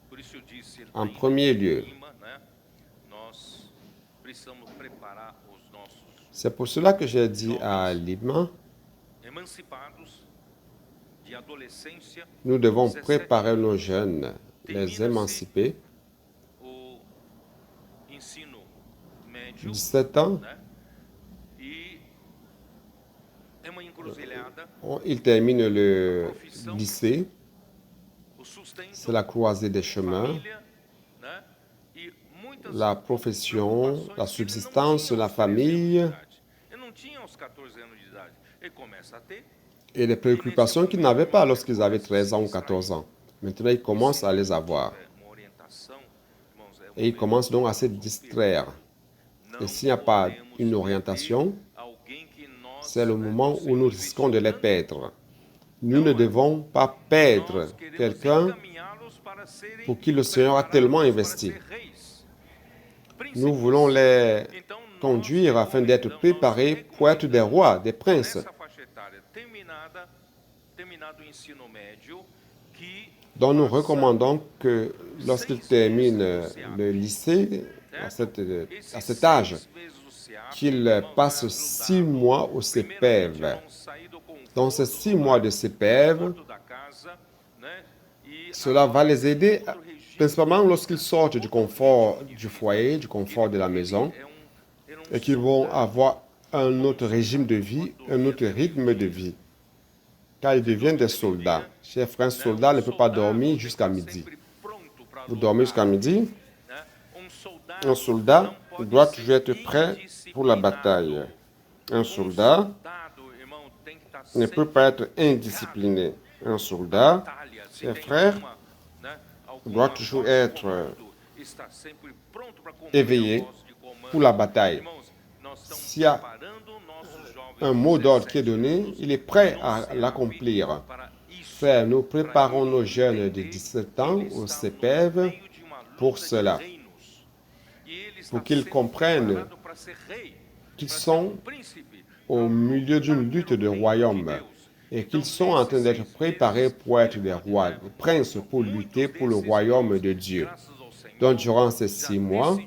Por isso eu disse En lá em premier lieu, Lima, né? Nós precisamos preparar os nossos c'est pour cela que j'ai dit à Lima, emancipados de adolescência, nous devons préparer nos jeunes, les émanciper. o ensino médio, 17 ans, né? E é uma encruzilhada, ils terminent le lycée, o sustento, c'est la croisée des chemins, família, né? E muitas la profession, preocupações la que subsistance, ele não la tinha aos 13 anos de famille idade. Ele não tinha aos 14 anos de idade. Ele começa a ter. et les préoccupations qu'ils n'avaient pas lorsqu'ils avaient 13 ans ou 14 ans. Maintenant, ils commencent à les avoir. Uma orientação, irmãos, é Et ils commencent donc à se distraire. Et s'il n'y a pas une orientation, alguém que nós c'est le moment où nous risquons de les perdre. Nous ne devons pas perdre quelqu'un encaminhá-los para serem pour qui le Seigneur a tellement investi. ser reis. Nous voulons les conduire afin d'être préparés pour être des rois, des princes. Nessa faixa etária terminado o ensino médio, que Donc nous recommandons que lorsqu'ils terminent le lycée, à cet âge, qu'ils passent 6 mois au CPEV. Dans ces 6 mois de CPEV, cela va les aider, principalement lorsqu'ils sortent du confort du foyer, du confort de la maison, et qu'ils vont avoir un autre régime de vie, un autre rythme de vie. Car ils deviennent des soldats. Chers frères, un soldat ne peut pas dormir jusqu'à midi. Vous dormez jusqu'à midi, un soldat doit toujours être prêt pour la bataille. Un soldat ne peut pas être indiscipliné. Un soldat, chers frères, doit toujours être éveillé pour la bataille. S'il y a un mot d'ordre qui est donné, il est prêt à l'accomplir. Frères, nous préparons nos jeunes de 17 ans au CPEV pour cela, pour qu'ils comprennent qu'ils sont au milieu d'une lutte de royaume et qu'ils sont en train d'être préparés pour être des rois, des princes pour lutter pour le royaume de Dieu. Donc, durant ces 6 mois,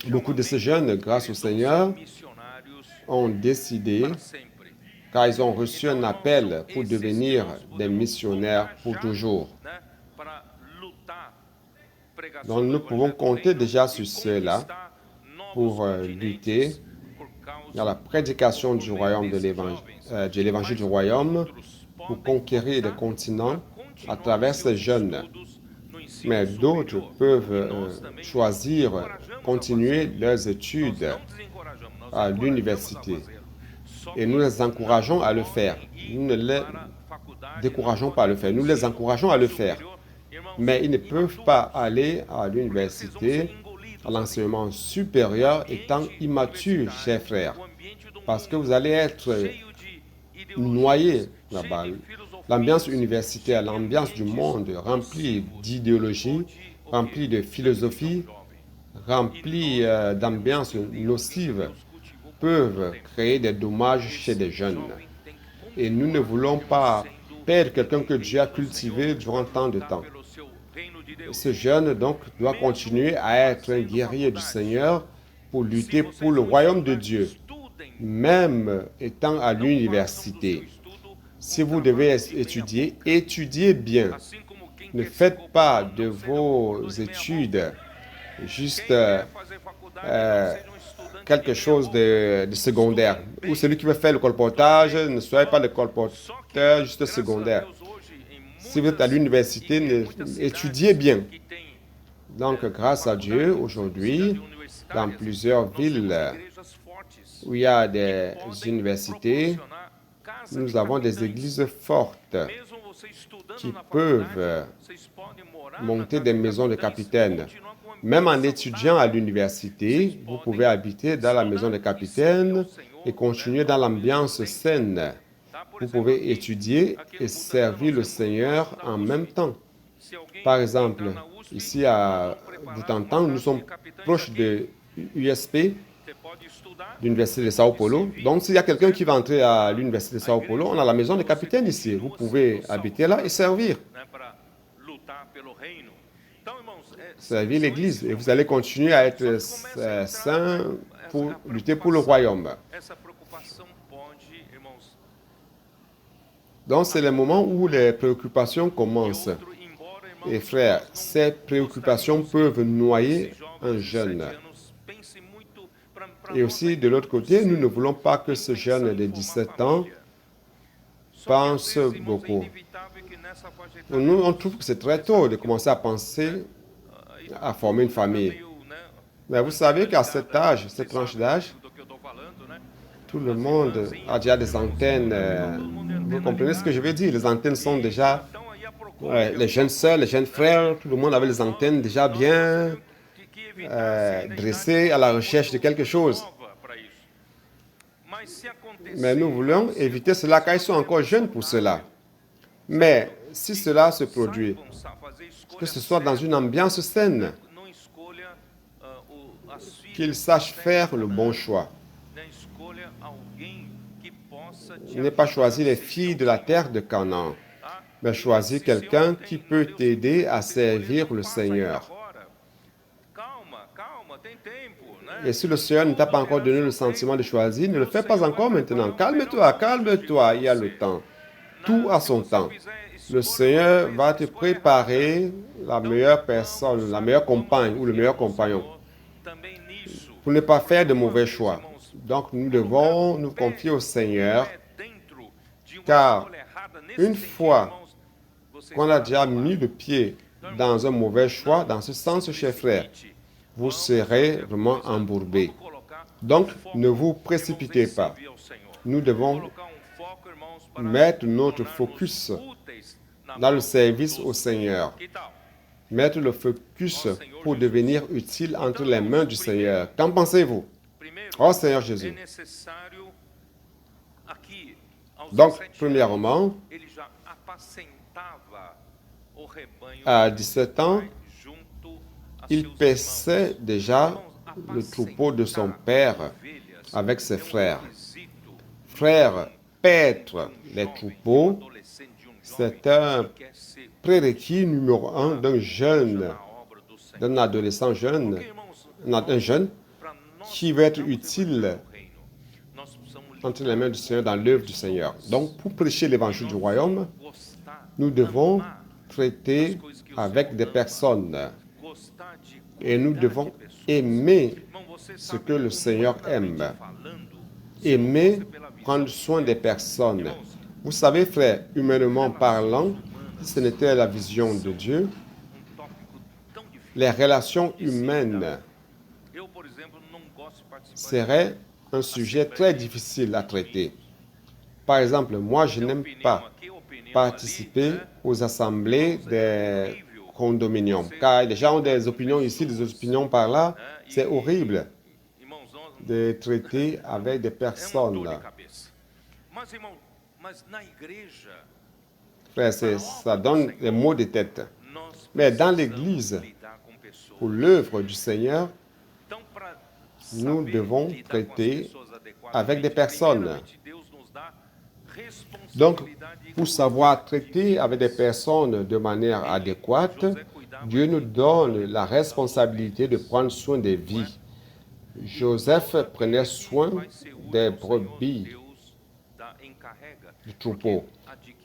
beaucoup de ces jeunes, grâce au Seigneur, ont décidé, car ils ont reçu un appel pour devenir des missionnaires pour toujours. Donc nous pouvons compter déjà sur cela pour lutter dans la prédication du royaume de l'évangile du royaume, pour conquérir les continents à travers ces jeunes. Mais d'autres peuvent choisir continuer leurs études à l'université. Et nous les encourageons à le faire. Nous ne les décourageons pas à le faire. Nous les encourageons à le faire. Mais ils ne peuvent pas aller à l'université, à l'enseignement supérieur, étant immatures, chers frères. Parce que vous allez être noyés là-bas. L'ambiance universitaire, l'ambiance du monde, remplie d'idéologie, remplie de philosophie, remplie d'ambiance nocive, peuvent créer des dommages chez des jeunes. Et nous ne voulons pas perdre quelqu'un que Dieu a cultivé durant tant de temps. Ce jeune, donc, doit continuer à être un guerrier du Seigneur pour lutter pour le royaume de Dieu, même étant à l'université. Si vous devez étudier, étudiez bien. Ne faites pas de vos études juste quelque chose de secondaire. Ou celui qui veut faire le colportage, ne soyez pas le colporteur juste secondaire. Si vous êtes à l'université, étudiez bien. Donc, grâce à Dieu, aujourd'hui, dans plusieurs villes où il y a des universités, nous avons des églises fortes qui peuvent monter des maisons de capitaine. Même en étudiant à l'université, vous pouvez habiter dans la maison de capitaine et continuer dans l'ambiance saine. Vous pouvez étudier et servir le Seigneur en même temps. Par exemple, ici à Boutantan, nous sommes proches de USP, l'Université de Sao Paulo. Donc, s'il y a quelqu'un qui va entrer à l'Université de Sao Paulo, on a la maison de capitaine ici. Vous pouvez habiter là et servir. Servir l'Église. Et vous allez continuer à être saints pour lutter pour le royaume. Donc, c'est le moment où les préoccupations commencent. Et frères, ces préoccupations peuvent noyer un jeune. Et aussi, de l'autre côté, nous ne voulons pas que ce jeune de 17 ans pense beaucoup. Nous, on trouve que c'est très tôt de commencer à penser à former une famille. Mais vous savez qu'à cet âge, cette tranche d'âge, tout le monde a déjà des antennes. Vous comprenez ce que je veux dire? Les antennes sont déjà... les jeunes sœurs, les jeunes frères, tout le monde avait les antennes déjà bien dressées à la recherche de quelque chose. Mais nous voulons éviter cela car ils sont encore jeunes pour cela. Mais si cela se produit, que ce soit dans une ambiance saine, qu'ils sachent faire le bon choix. Ne pas choisir les filles de la terre de Canaan, mais choisir quelqu'un qui peut t'aider à servir le Seigneur. Et si le Seigneur ne t'a pas encore donné le sentiment de choisir, ne le fais pas encore maintenant. Calme-toi, calme-toi, il y a le temps. Tout a son temps. Le Seigneur va te préparer la meilleure personne, la meilleure compagne ou le meilleur compagnon pour ne pas faire de mauvais choix. Donc nous devons nous confier au Seigneur car une fois qu'on a déjà mis le pied dans un mauvais choix, dans ce sens, chers frères, vous serez vraiment embourbés. Donc, ne vous précipitez pas. Nous devons mettre notre focus dans le service au Seigneur. Mettre le focus pour devenir utile entre les mains du Seigneur. Qu'en pensez-vous? Oh Seigneur Jésus. Donc, premièrement, à 17 ans, il paissait déjà le troupeau de son père avec ses frères. Frères, paître les troupeaux, c'est un prérequis numéro un d'un jeune, d'un adolescent jeune, un jeune qui veut être utile entre les mains du Seigneur dans l'œuvre du Seigneur. Donc, pour prêcher l'évangile du royaume, nous devons traiter avec des personnes Et nous devons aimer ce que le Seigneur aime. Aimer prendre soin des personnes. Vous savez, frère, humainement parlant, si ce n'était la vision de Dieu, les relations humaines seraient un sujet très difficile à traiter. Par exemple, moi, je n'aime pas participer aux assemblées des condominiums, car les gens ont des opinions ici, des opinions par là. C'est horrible de traiter avec des personnes. Frère, ça donne des maux de tête. Mais dans l'Église, pour l'œuvre du Seigneur, nous devons traiter avec des personnes. Donc, pour savoir traiter avec des personnes de manière adéquate, Dieu nous donne la responsabilité de prendre soin des vies. Joseph prenait soin des brebis du troupeau.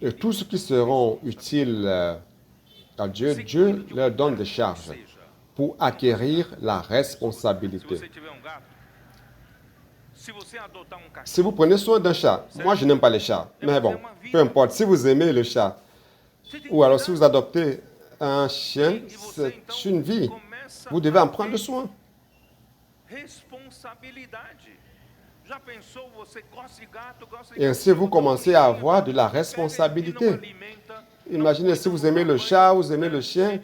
Et tous ceux qui seront utiles à Dieu, Dieu leur donne des charges pour acquérir la responsabilité. Si vous prenez soin d'un chat, moi je n'aime pas les chats, mais bon, peu importe, si vous aimez le chat, ou alors si vous adoptez un chien, c'est une vie. Vous devez en prendre soin. Et ainsi vous commencez à avoir de la responsabilité. Imaginez si vous aimez le chat, vous aimez le chien,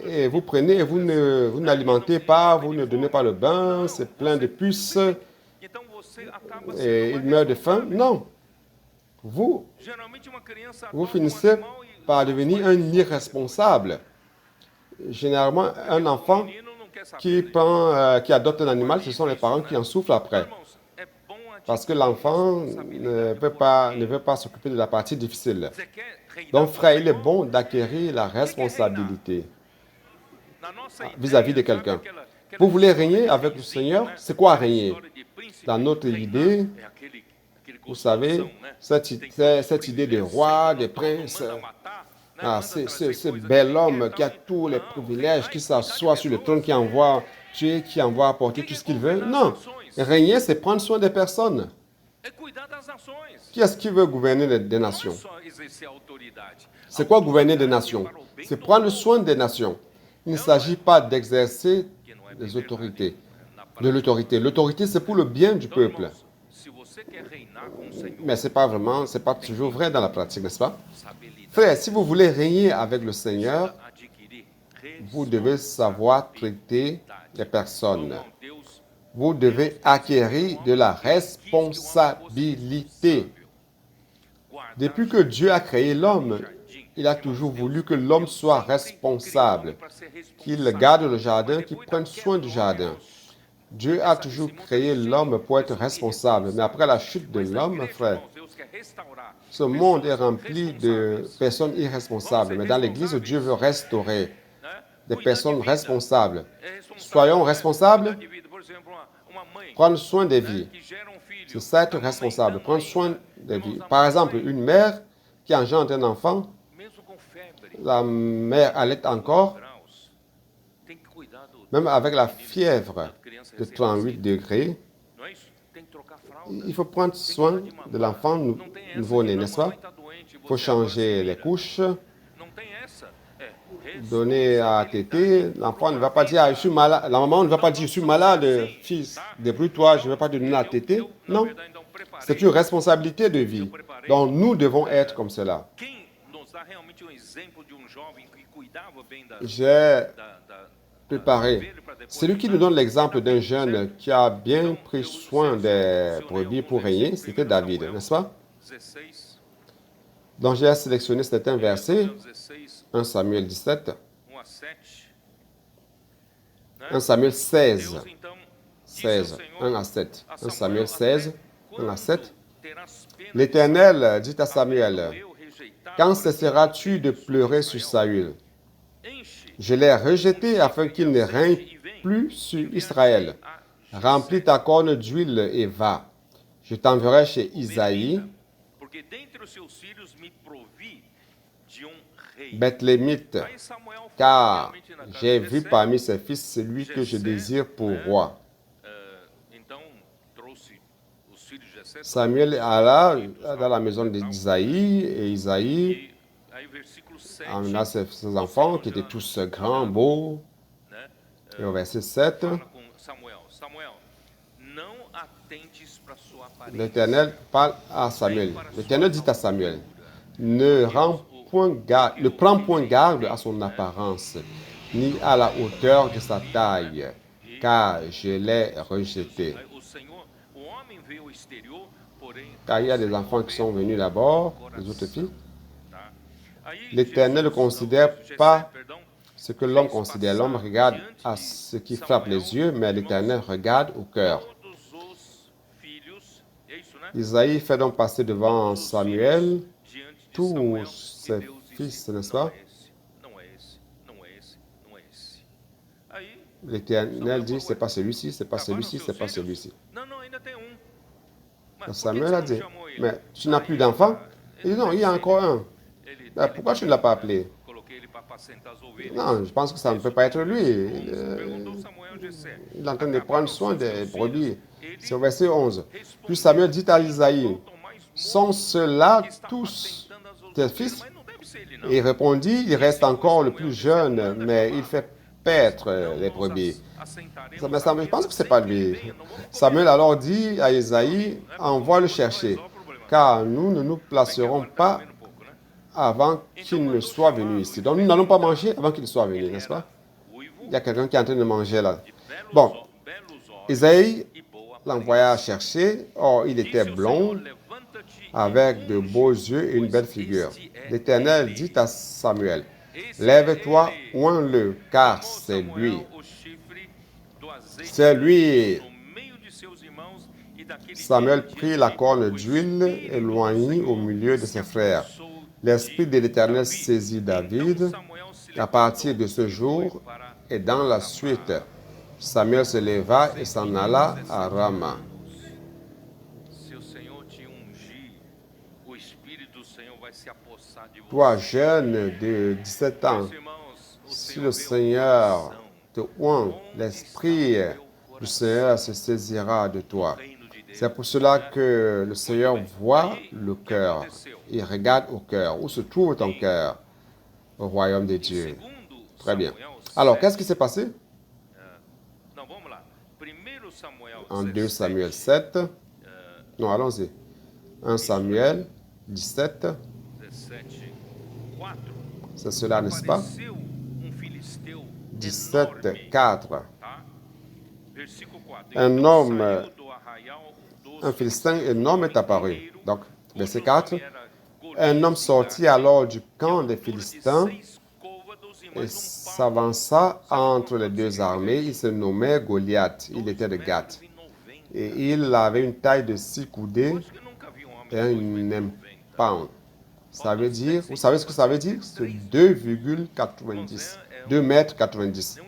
et vous prenez et vous n'alimentez pas, vous ne donnez pas le bain, c'est plein de puces, et il meurt de faim. Non. Vous finissez par devenir un irresponsable. Généralement, un enfant qui adopte un animal, ce sont les parents qui en souffrent après. Parce que l'enfant ne veut pas s'occuper de la partie difficile. Donc, frère, il est bon d'acquérir la responsabilité vis-à-vis de quelqu'un. Vous voulez régner avec le Seigneur? C'est quoi régner? Dans notre idée, vous savez, cette idée de roi, de prince, ce bel homme qui a tous les privilèges, qui s'assoit sur le trône, qui envoie tuer, qui envoie apporter tout ce qu'il veut. Non. Régner, c'est prendre soin des personnes. Qui est-ce qui veut gouverner des nations? C'est quoi gouverner des nations? C'est prendre soin des nations. Il ne s'agit pas d'exercer des autorités, de l'autorité. L'autorité, c'est pour le bien du peuple. Mais c'est pas toujours vrai dans la pratique, n'est-ce pas? Frère, si vous voulez régner avec le Seigneur, vous devez savoir traiter les personnes. Vous devez acquérir de la responsabilité. Depuis que Dieu a créé l'homme, il a toujours voulu que l'homme soit responsable, qu'il garde le jardin, qu'il prenne soin du jardin. Dieu a toujours créé l'homme pour être responsable. Mais après la chute de l'homme, frère, ce monde est rempli de personnes irresponsables. Mais dans l'Église, Dieu veut restaurer des personnes responsables. Soyons responsables. Prendre soin des vies. C'est ça être responsable. Prendre soin des vies. Par exemple, une mère qui engendre un enfant, la mère allait encore, même avec la fièvre de 38 degrés, il faut prendre soin de l'enfant nouveau-né, n'est-ce pas? Il faut changer les couches, donner à téter. L'enfant ne va pas dire, je suis malade. La maman ne va pas dire, je suis malade, fils, débrouille-toi, je ne vais pas te donner à téter. Non, c'est une responsabilité de vie. Donc nous devons être comme cela. J'ai préparé. Celui qui nous donne l'exemple d'un jeune qui a bien pris soin des brebis pour régner, c'était David, n'est-ce pas? Donc j'ai sélectionné certains versets, 1 Samuel 17, 1 Samuel 16, 1 à 7. 1 Samuel 16, 1 à 7. L'Éternel dit à Samuel, « Quand cesseras-tu de pleurer sur Saül? Je l'ai rejeté afin qu'il ne règne plus sur Israël. Remplis ta corne d'huile et va. Je t'enverrai chez Isaïe. Bethlémite, car j'ai vu parmi ses fils celui que je désire pour roi. Samuel alla dans la maison d'Isaïe, et Isaïe emmena ses enfants qui étaient tous grands, beaux. Et au verset 7, l'Éternel parle à Samuel. L'Éternel dit à Samuel, ne prends point garde à son apparence, ni à la hauteur de sa taille, car je l'ai rejeté. Car il y a des enfants qui sont venus d'abord, les autres filles. L'Éternel ne considère pas ce que l'homme considère. L'homme regarde à ce qui frappe les yeux, mais l'Éternel regarde au cœur. Isaïe fait donc passer devant Samuel tous ses fils, n'est-ce pas? L'Éternel dit, c'est pas celui-ci, c'est pas celui-ci, c'est pas celui-ci. Samuel a dit, mais tu n'as plus d'enfant? Il dit, non, il y a encore un. Mais pourquoi tu ne l'as pas appelé? Non, je pense que ça ne peut pas être lui. Il est en train de prendre soin des brebis. C'est au verset 11. Puis Samuel dit à Isaïe, sont ceux-là tous tes fils? Et il répondit, il reste encore le plus jeune, mais il fait paître les brebis. Mais je pense que ce n'est pas lui. Samuel alors dit à Isaïe, envoie le chercher, car nous ne nous placerons pas avant qu'il ne soit venu ici. Donc nous n'allons pas manger avant qu'il soit venu, n'est-ce pas? Il y a quelqu'un qui est en train de manger là. Bon, Isaïe l'envoya chercher. Or, il était blond, avec de beaux yeux et une belle figure. L'Éternel dit à Samuel, lève-toi, oins-le, car c'est lui. C'est lui. Samuel prit la corne d'huile et l'oignit au milieu de ses frères. L'Esprit de l'Éternel saisit David. À partir de ce jour et dans la suite, Samuel se leva et s'en alla à Rama. Toi, jeune de 17 ans, si le Seigneur te oint, l'Esprit du Seigneur se saisira de toi. C'est pour cela que le Seigneur voit le cœur. Il regarde au cœur. Où se trouve ton cœur? Au royaume de Dieu. Très bien. Alors, qu'est-ce qui s'est passé? En 2 Samuel 7. Non, allons-y. 1 Samuel 17. C'est cela, n'est-ce pas? 17, 4. Un Philistin énorme est apparu. Donc, verset 4. Un homme sortit alors du camp des Philistins et s'avança entre les deux armées. Il se nommait Goliath. Il était de Gath. Et il avait une taille de 6 coudées et un pound. Ça veut dire, vous savez ce que ça veut dire? C'est 2,90. 2 mètres 90.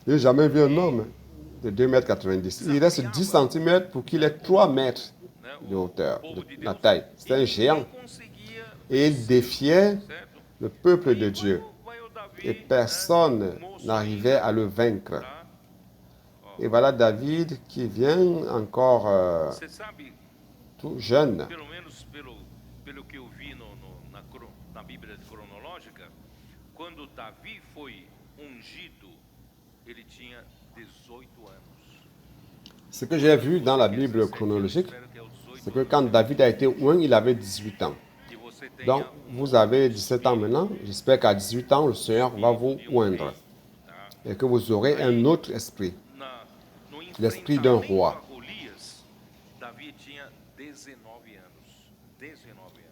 Je n'ai jamais vu un homme de 2 mètres 90. Il reste 10 cm pour qu'il ait 3 mètres de hauteur, de la taille. C'est un géant. Et il défiait le peuple de Dieu. Et personne n'arrivait à le vaincre. Et voilà David qui vient encore tout jeune. Ce que j'ai vu dans la Bible chronologique, c'est que quand David a été oint, il avait 18 ans. Donc, vous avez 17 ans maintenant. J'espère qu'à 18 ans, le Seigneur va vous oindre. Et que vous aurez un autre esprit. L'esprit d'un roi.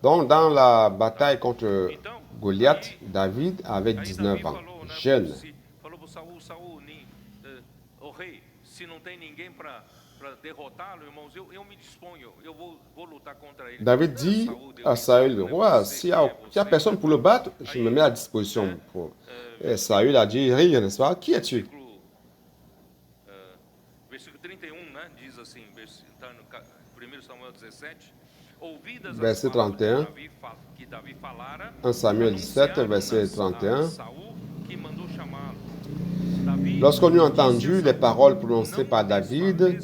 Donc, dans la bataille contre Goliath, David avait 19 ans. Jeune. David dit à Saül, le roi, s'il n'y a personne pour le battre, je me mets à disposition. Et Saül a dit, rien, n'est-ce pas? Qui es-tu? Verset 31. 1 Samuel 17, verset 31. Lorsqu'on eut entendu les paroles prononcées par David,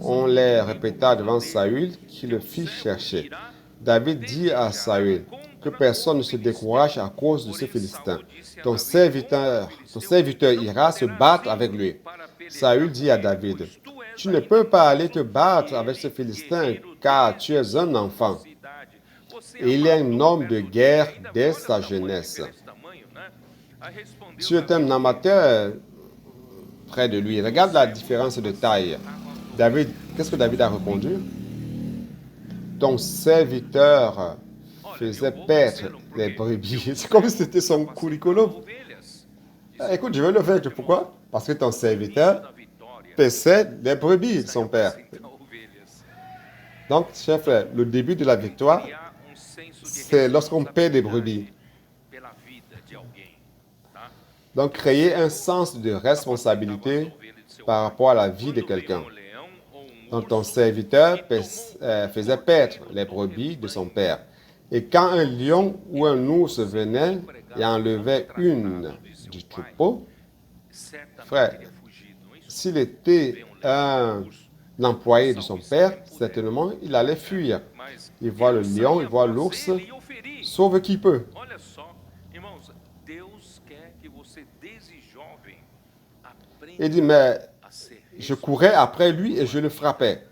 on les répéta devant Saül qui le fit chercher. David dit à Saül que personne ne se décourage à cause de ce Philistin. Ton serviteur ira se battre avec lui. Saül dit à David, tu ne peux pas aller te battre avec ce Philistin car tu es un enfant. Et il est un homme de guerre dès sa jeunesse. Tu es un amateur près de lui. Regarde la différence de taille. David, qu'est-ce que David a répondu? Ton serviteur faisait paître les brebis. C'est comme si c'était son curriculum. Écoute, je vais le faire. Pourquoi? Parce que ton serviteur paissait les brebis, son père. Donc, chef, le début de la victoire, c'est lorsqu'on paie des brebis. Donc, créer un sens de responsabilité par rapport à la vie de quelqu'un. Donc, ton serviteur faisait paître les brebis de son père. Et quand un lion ou un ours venait et enlevait une du troupeau, frère, s'il était un employé de son père, certainement, il allait fuir. Il voit le lion, il voit l'ours, sauve qui peut. Il dit, mais je courais après lui et je le frappais.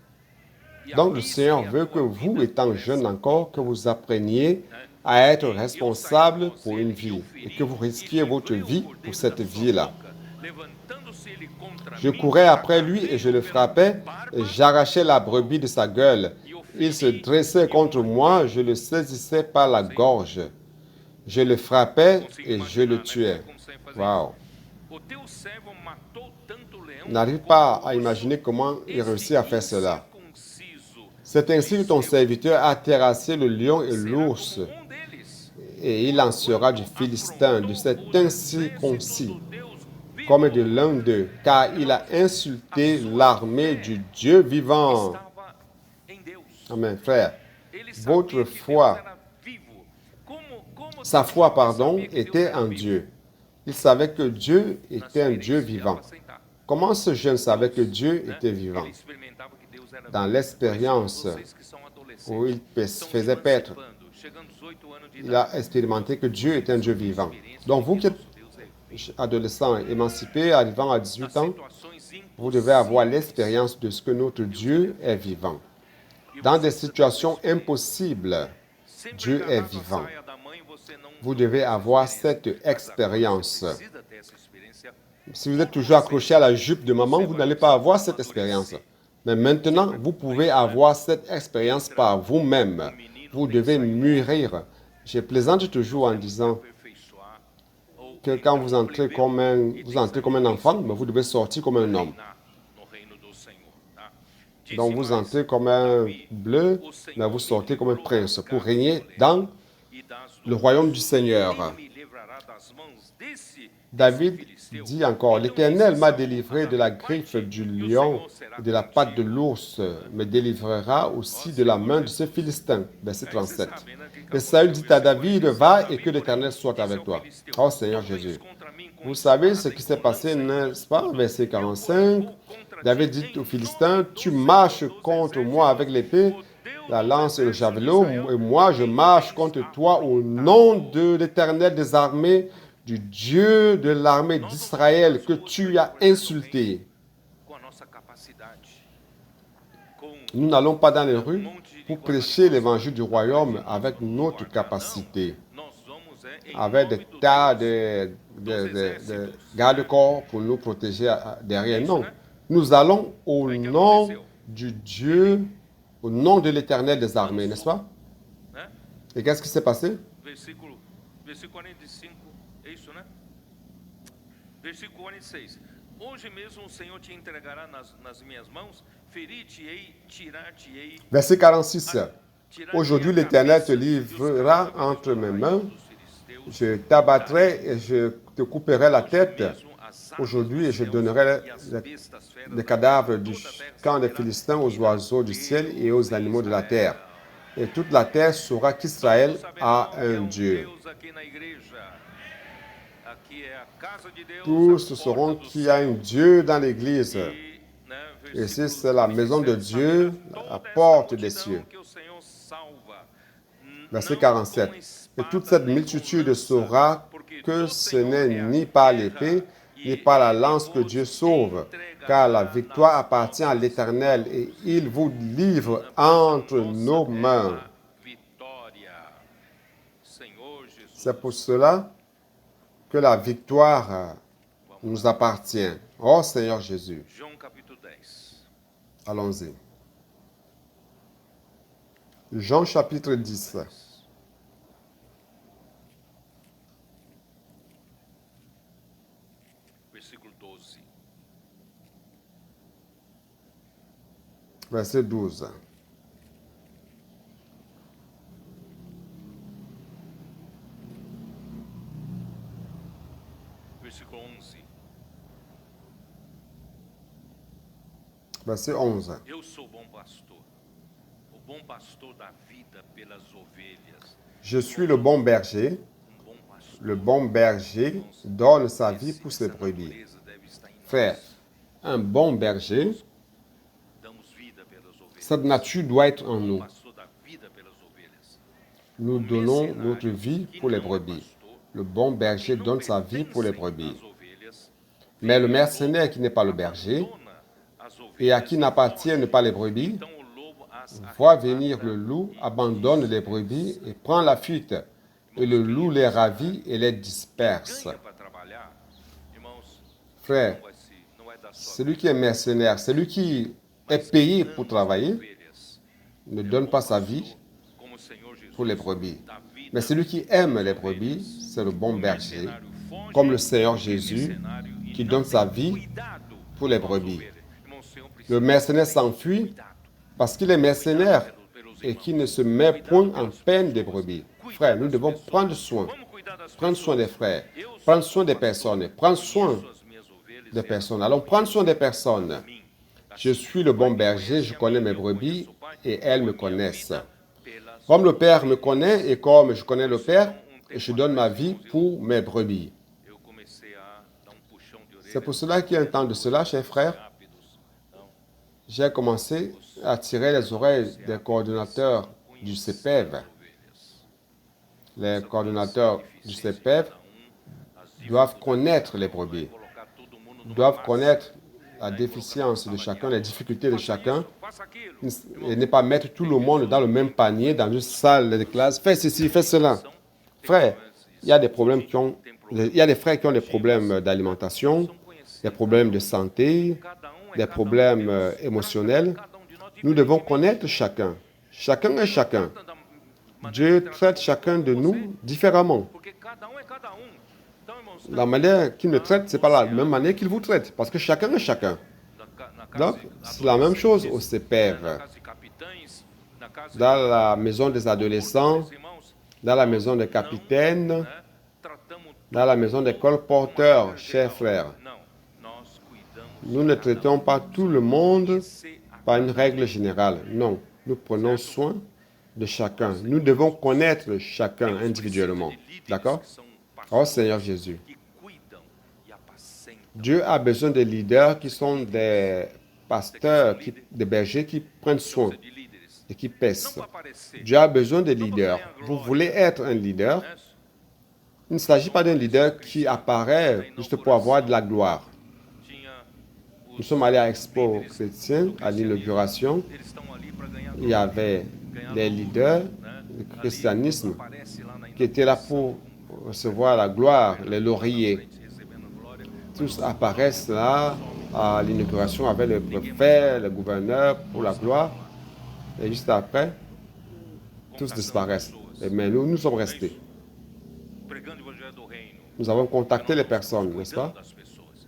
Donc le Seigneur veut que vous, étant jeune encore, que vous appreniez à être responsable pour une vie et que vous risquiez votre vie pour cette vie-là. Je courais après lui et je le frappais et j'arrachais la brebis de sa gueule. Il se dressait contre moi, je le saisissais par la gorge. Je le frappais et je le tuais. Wow. On n'arrive pas à imaginer comment il réussit à faire cela. C'est ainsi que ton serviteur a terrassé le lion et l'ours, et il en sera du Philistin, de cet incirconcis, comme de l'un d'eux, car il a insulté l'armée du Dieu vivant. Amen, frère. Votre foi, sa foi, était en Dieu. Il savait que Dieu était un Dieu vivant. Comment ce jeune savait que Dieu était vivant? Dans l'expérience où il faisait paître, il a expérimenté que Dieu était un Dieu vivant. Donc vous qui êtes adolescent, émancipé, arrivant à 18 ans, vous devez avoir l'expérience de ce que notre Dieu est vivant. Dans des situations impossibles, Dieu est vivant. Vous devez avoir cette expérience. Si vous êtes toujours accroché à la jupe de maman, vous n'allez pas avoir cette expérience. Mais maintenant, vous pouvez avoir cette expérience par vous-même. Vous devez mûrir. Je plaisante toujours en disant que quand vous entrez comme un enfant, mais vous devez sortir comme un homme. Donc vous entrez comme un bleu, mais vous sortez comme un prince pour régner dans le royaume du Seigneur. David dit encore, l'Éternel m'a délivré de la griffe du lion et de la patte de l'ours, me délivrera aussi de la main de ce Philistin. Verset 37. Et Saül dit à David, va et que l'Éternel soit avec toi. Oh Seigneur Jésus. Vous savez ce qui s'est passé, n'est-ce pas? Verset 45. David dit aux Philistins, tu marches contre moi avec l'épée, la lance et le javelot, et moi je marche contre toi au nom de l'Éternel des armées, du Dieu de l'armée d'Israël que tu as insulté. Nous n'allons pas dans les rues pour prêcher l'évangile du royaume avec notre capacité, avec des tas de garde-corps pour nous protéger derrière. Non, nous allons au nom du Dieu, au nom de l'Éternel des armées, n'est-ce pas? Et qu'est-ce qui s'est passé? Versículo 46. Hoje mesmo o Senhor te entregará nas minhas mãos, ferir-te-ei, tirar-te-ei. Verset 46. Aujourd'hui, l'Éternel te livrera entre mes mains. Je t'abattrai et je te couperai la tête. Aujourd'hui, et je donnerai les cadavres du camp des Philistins aux oiseaux du ciel et aux animaux de la terre. et toute la terre saura qu'Israël a un Dieu. Tous sauront qu'il y a un Dieu dans l'Église. Ici, c'est la maison de Dieu, la porte des cieux. Verset 47. Et toute cette multitude saura que ce n'est ni par l'épée, ni par la lance que Dieu sauve, car la victoire appartient à l'Éternel et il vous livre entre nos mains. C'est pour cela que la victoire nous appartient. Oh Seigneur Jésus. Allons-y. Jean chapitre 10. Verset 12. Verset 11. Eu sou bom pastor. O bom pastor dá vida pelas ovelhas. Je suis le bon berger. Bom pastor. Le bon berger donne sa vie pour ses brebis. Deve estar em Frère, un bon berger, damos vida pelas ovelhas. cette nature doit être en nous. O pastor dá vida pelas ovelhas. Nous donnons notre vie pour les brebis. Le bon berger donne sa vie pour les brebis. As ovelhas Mais le mercenaire qui n'est pas le berger dona as ovelhas. et à qui n'appartiennent pas les brebis, Então o lobo as voit venir le loup, abandonne les brebis et prend la fuite. Et le loup les ravit et les disperse. ganha para trabalhar. Irmãos, Frère, não vai dar só celui qui est mercenaire, celui qui est payé pour travailler, ovelhas. ne donne pas sa vie Como o Senhor Jesus pour les brebis. dá vida. Mais celui qui aime les brebis, c'est le bon berger, comme le Seigneur Jésus, qui donne sa vie Cuidado pour les brebis. Irmão, o Senhor precisa Le mercenaire s'enfuit parce qu'il est mercenaire et qu'il ne se met point en peine des brebis. Frère, nous devons prendre soin. Vamos cuidar das Prendre soin des frères, prendre soin des personnes, prendre soin suas minhas ovelhas. des personnes. Allons prendre soin des personnes. Je suis le bon berger, je connais mes brebis et elles me connaissent. Pelas Comme le Père me connaît et comme je connais le Père, je donne ma vie pour mes brebis. eu comecei a dar puxão de orelha C'est pour cela qu'il y a un temps de cela, chers frères, rápidos. Então, j'ai commencé à tirer les oreilles des coordonnateurs du CEPEV. Les coordonnateurs du CEPEV doivent connaître les brebis, colocar todo mundo doivent connaître la déficience de chacun, les difficultés de chacun, faça aquilo. et ne pas mettre tout le monde dans le même panier, dans une salle de classe. Fais ceci, fais cela. Frère, il y a des problèmes il y a des frères qui ont des problèmes d'alimentation, des problèmes de santé, des problèmes émotionnels. Nous devons connaître chacun. Chacun est chacun. Dieu traite chacun de nous différemment. Porque cada é cada Então, irmãos, La manière qu'il me traite, ce n'est pas la même manière qu'il vous traite, parce que chacun est chacun. na casa Donc, c'est la même chose au CEPEV, na casa de capitães, na casa dans la maison des adolescents, dos irmãos, dans la maison des capitaines, né? Tratamos dans la maison des colporteurs, chers frères. Não, nós cuidamos Nous ne traitons pas tout le monde ser a par une règle générale. Non, nous prenons soin de chacun. Nous devons connaître chacun individuellement. D'accord? que são Oh Seigneur Jésus. que cuidam e apacentam. Dieu a besoin de leaders qui sont des pasteurs, des bergers qui prennent soin De líderes. et qui paissent. Não para aparecer, Dieu a besoin de leaders. Vous voulez être un leader? né? Il ne s'agit pas d'un leader qui apparaît juste pour avoir de la gloire. Tinha Nous sommes allés à Expo Chrétien, à l'inauguration. eles estão ali para ganhar Il y avait des leaders du christianisme aparece lá na qui étaient là pour recevoir la gloire, les lauriers. recebendo glória. Tous apparaissent là à l'inauguration avec le préfet, le gouverneur pour la gloire. Et juste après, tous disparaissent. Mais nous sommes restés. Pregando o evangelho do reino. Nous avons contacté les personnes, n'est-ce pas? Das pessoas.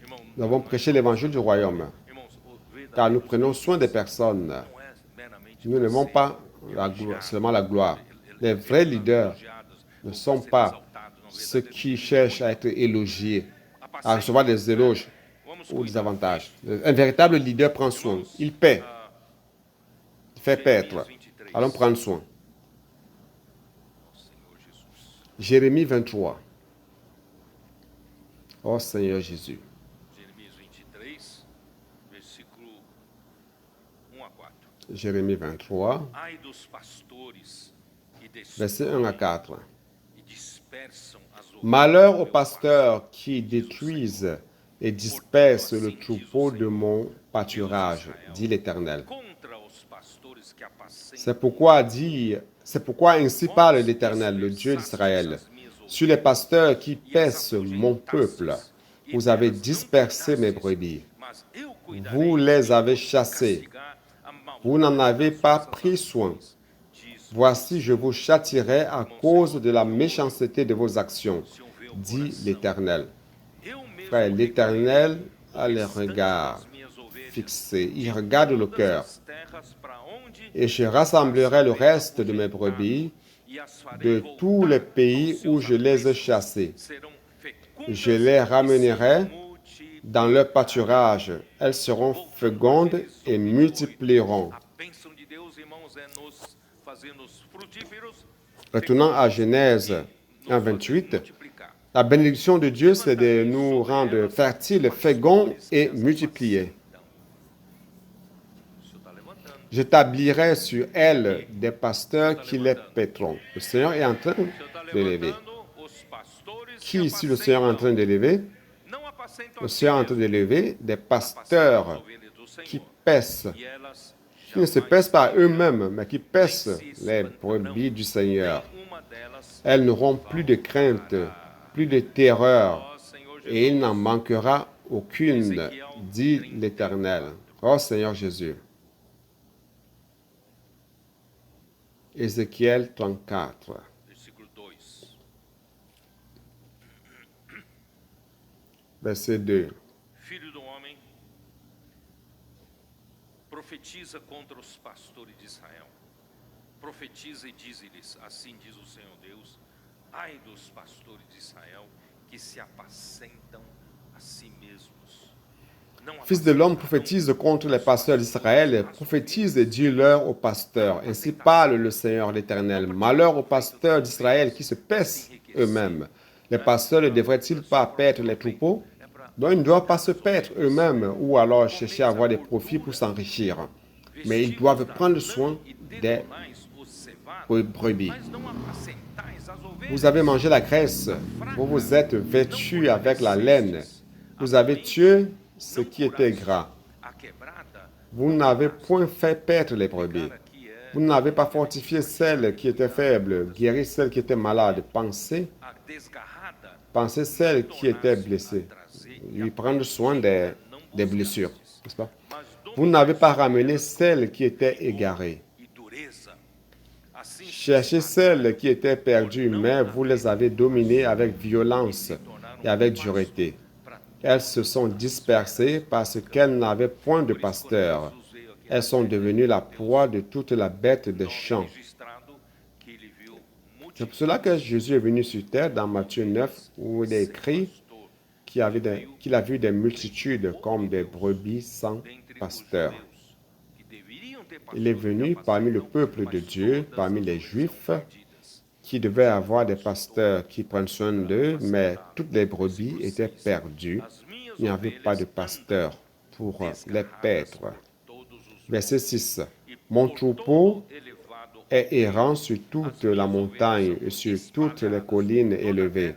Irmão, Nous avons prêché l'évangile du royaume, irmãos, o verdadeiro car nous prenons soin des personnes. não é meramente Nous n'aimons pas seulement la gloire. Les vrais leaders ne sont pas ceux qui cherchent à être élogiés, à recevoir des éloges ou des avantages. Un véritable leader prend soin. Il paie, il fait paître. Allons prendre soin. Jérémie 23. Oh Seigneur Jésus. Jeremias 23, versículo 1 a 4. Jérémie 23, Ai dos pastores que versets 1 à destroem 4. e dispersam as ovelhas Malheur do aux meu pasteurs pasto, qui diz o détruisent et dispersent le troupeau de mon pâturage, dit l'Éternel. contra os pastores que apacentam C'est pourquoi ainsi parle l'Éternel, le Dieu d'Israël. Sur les pasteurs qui paissent mon peuple, vous avez dispersé mes brebis. Vous les avez chassés. Vous n'en avez pas pris soin. Voici, je vous châtierai à cause de la méchanceté de vos actions, dit l'Éternel. Frère, l'Éternel a les regards fixés. Il regarde le cœur. Et je rassemblerai le reste de mes brebis de tous les pays où je les ai chassées. Je les ramènerai dans leur pâturage. Elles seront fécondes et multiplieront. Retournant à Genèse 1, 28, la bénédiction de Dieu, c'est de nous rendre fertiles, féconds et multipliés. J'établirai sur elles des pasteurs qui les paîtront. Le Seigneur est en train de l'élever. Qui ici le Seigneur est en train d'élever? Le Seigneur est en train d'élever des pasteurs qui paissent, qui ne se paissent pas eux-mêmes, mais qui paissent les brebis du Seigneur. Elles n'auront plus de crainte, plus de terreur, et il n'en manquera aucune, dit l'Éternel. Oh Seigneur Jésus. Ézéchiel 34. Verset 2. Filho do homem, profetiza contra os pastores de Israel. Profetiza e dize-lhes, assim diz o Senhor Deus, ai dos pastores de Israel que se apacentam a si mesmos. Fils de l'homme, prophétise contre les pasteurs d'Israël, prophétise et dis-leur aux pasteurs. Ainsi parle le Seigneur l'Éternel. Malheur aux pasteurs d'Israël qui se paissent eux-mêmes. Les pasteurs ne devraient-ils pas paître les troupeaux? Donc ils ne doivent pas se paître eux-mêmes ou alors chercher à avoir des profits pour s'enrichir. Mais ils doivent prendre soin des brebis. Vous avez mangé la graisse, vous vous êtes vêtus avec la laine, vous avez tué ce qui était gras. Vous n'avez point fait paître les brebis. Vous n'avez pas fortifié celles qui étaient faibles, guéri celles qui étaient malades. Pensez celles qui étaient blessées. Lui prendre soin des blessures, n'est-ce pas? Vous n'avez pas ramené celles qui étaient égarées. Cherchez celles qui étaient perdues, mais vous les avez dominées avec violence et avec dureté. Elles se sont dispersées parce qu'elles n'avaient point de pasteur. Elles sont devenues la proie de toute la bête des champs. C'est pour cela que Jésus est venu sur terre dans Matthieu 9, où il est écrit qu'il a vu des multitudes comme des brebis sans pasteur. Il est venu parmi le peuple de Dieu, parmi les Juifs, qui devaient avoir des pasteurs qui prennent soin d'eux, mais toutes les brebis étaient perdues. Il n'y avait pas de pasteur pour les paître. Verset 6. Mon troupeau est errant sur toute la montagne et sur toutes les collines élevées.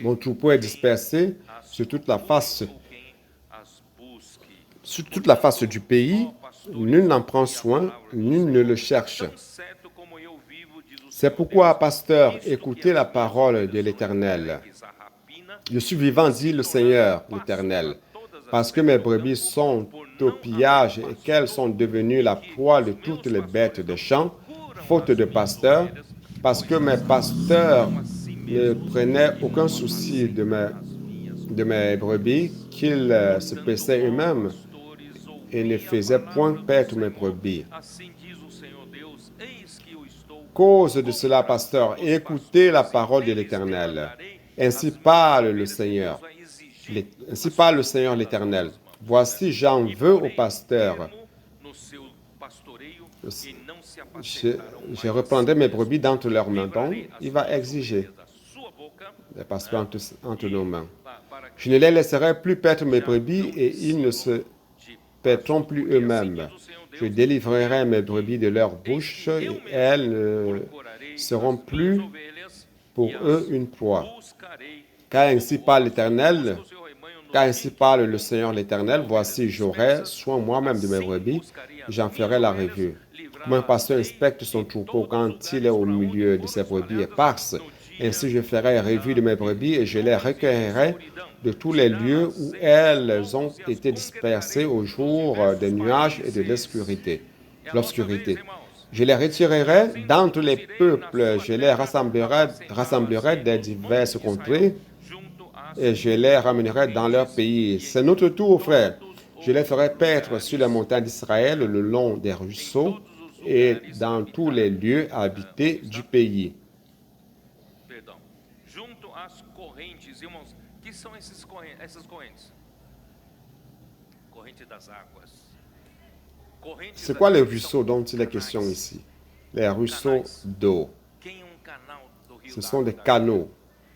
Mon troupeau est dispersé sur toute la face du pays. Nul n'en prend soin, nul ne le cherche. C'est pourquoi, pasteur, écoutez la parole de l'Éternel. Je suis vivant, dit le Seigneur, l'Éternel, parce que mes brebis sont au pillage et qu'elles sont devenues la proie de toutes les bêtes des champs, faute de pasteurs, parce que mes pasteurs ne prenaient aucun souci de mes brebis, qu'ils se paissaient eux-mêmes et ne faisaient point paître mes brebis. Cause de cela, pasteur, écoutez la parole de l'Éternel. Ainsi parle le Seigneur. Ainsi parle le Seigneur l'Éternel. Voici, j'en veux aux pasteurs e não se je, apacentarão je mais. reprendrai mes brebis d'entre leurs mains. Donc, Livrarei as il va minhas exiger ovelhas da sua boca, de passer entre nos mains. para que Je ne les laisserai plus perdre mes já brebis não et ils ne sirvam se de perdront pasto. plus Porque assim eux-mêmes. diz o Senhor Je Deus, délivrerai mes brebis de leur bouche et elles ne procurarei seront as minhas plus ovelhas pour e eux as une proie. buscarei. Car ainsi Como parle o pastor l'Éternel, busca o seu rebanho no car dia ainsi em que parle le encontra Seigneur l'Éternel, ovelhas voici j'aurai dispersas, soin moi-même de mes assim brebis, buscarei et as j'en minhas ferai la ovelhas, revue. Comme un pasteur livrá-las-ei inspecte son de troupeau todos os quand il est lugares au para onde milieu de foram ses brebis espalhadas éparses, no dia ainsi je ferai revue de mes da brebis et je les penugem e recueillerai escuridão. de tous les lieux où Tirá-las-ei dos elles ont povos e as été dispersées conquistarei au dos jour des diversos nuages et de países. É a nossa vez, l'obscurité. irmãos. Je les retirerai Assim d'entre les introduzirei na peuples, sua je les terra, rassemblerai apacentá-las-ei des nos montes diverses de Israel, contrées junto às et je les ramènerai dans leur torrentes pays. e C'est em notre tour, frère. todos Je les os ferai paître sur les lugares, montagnes d'Israël, le long des em ruisseaux todos os et lugares dans tous les lieux habités onde du está? pays. Perdão. Junto às correntes, irmãos, que são essas correntes? Corrente das águas. Correntes C'est quoi les aqui ruisseaux são dont il est question canais. ici? Les ruisseaux d'eau. Quem é canal do rio Ce da sont água des da vida? canaux.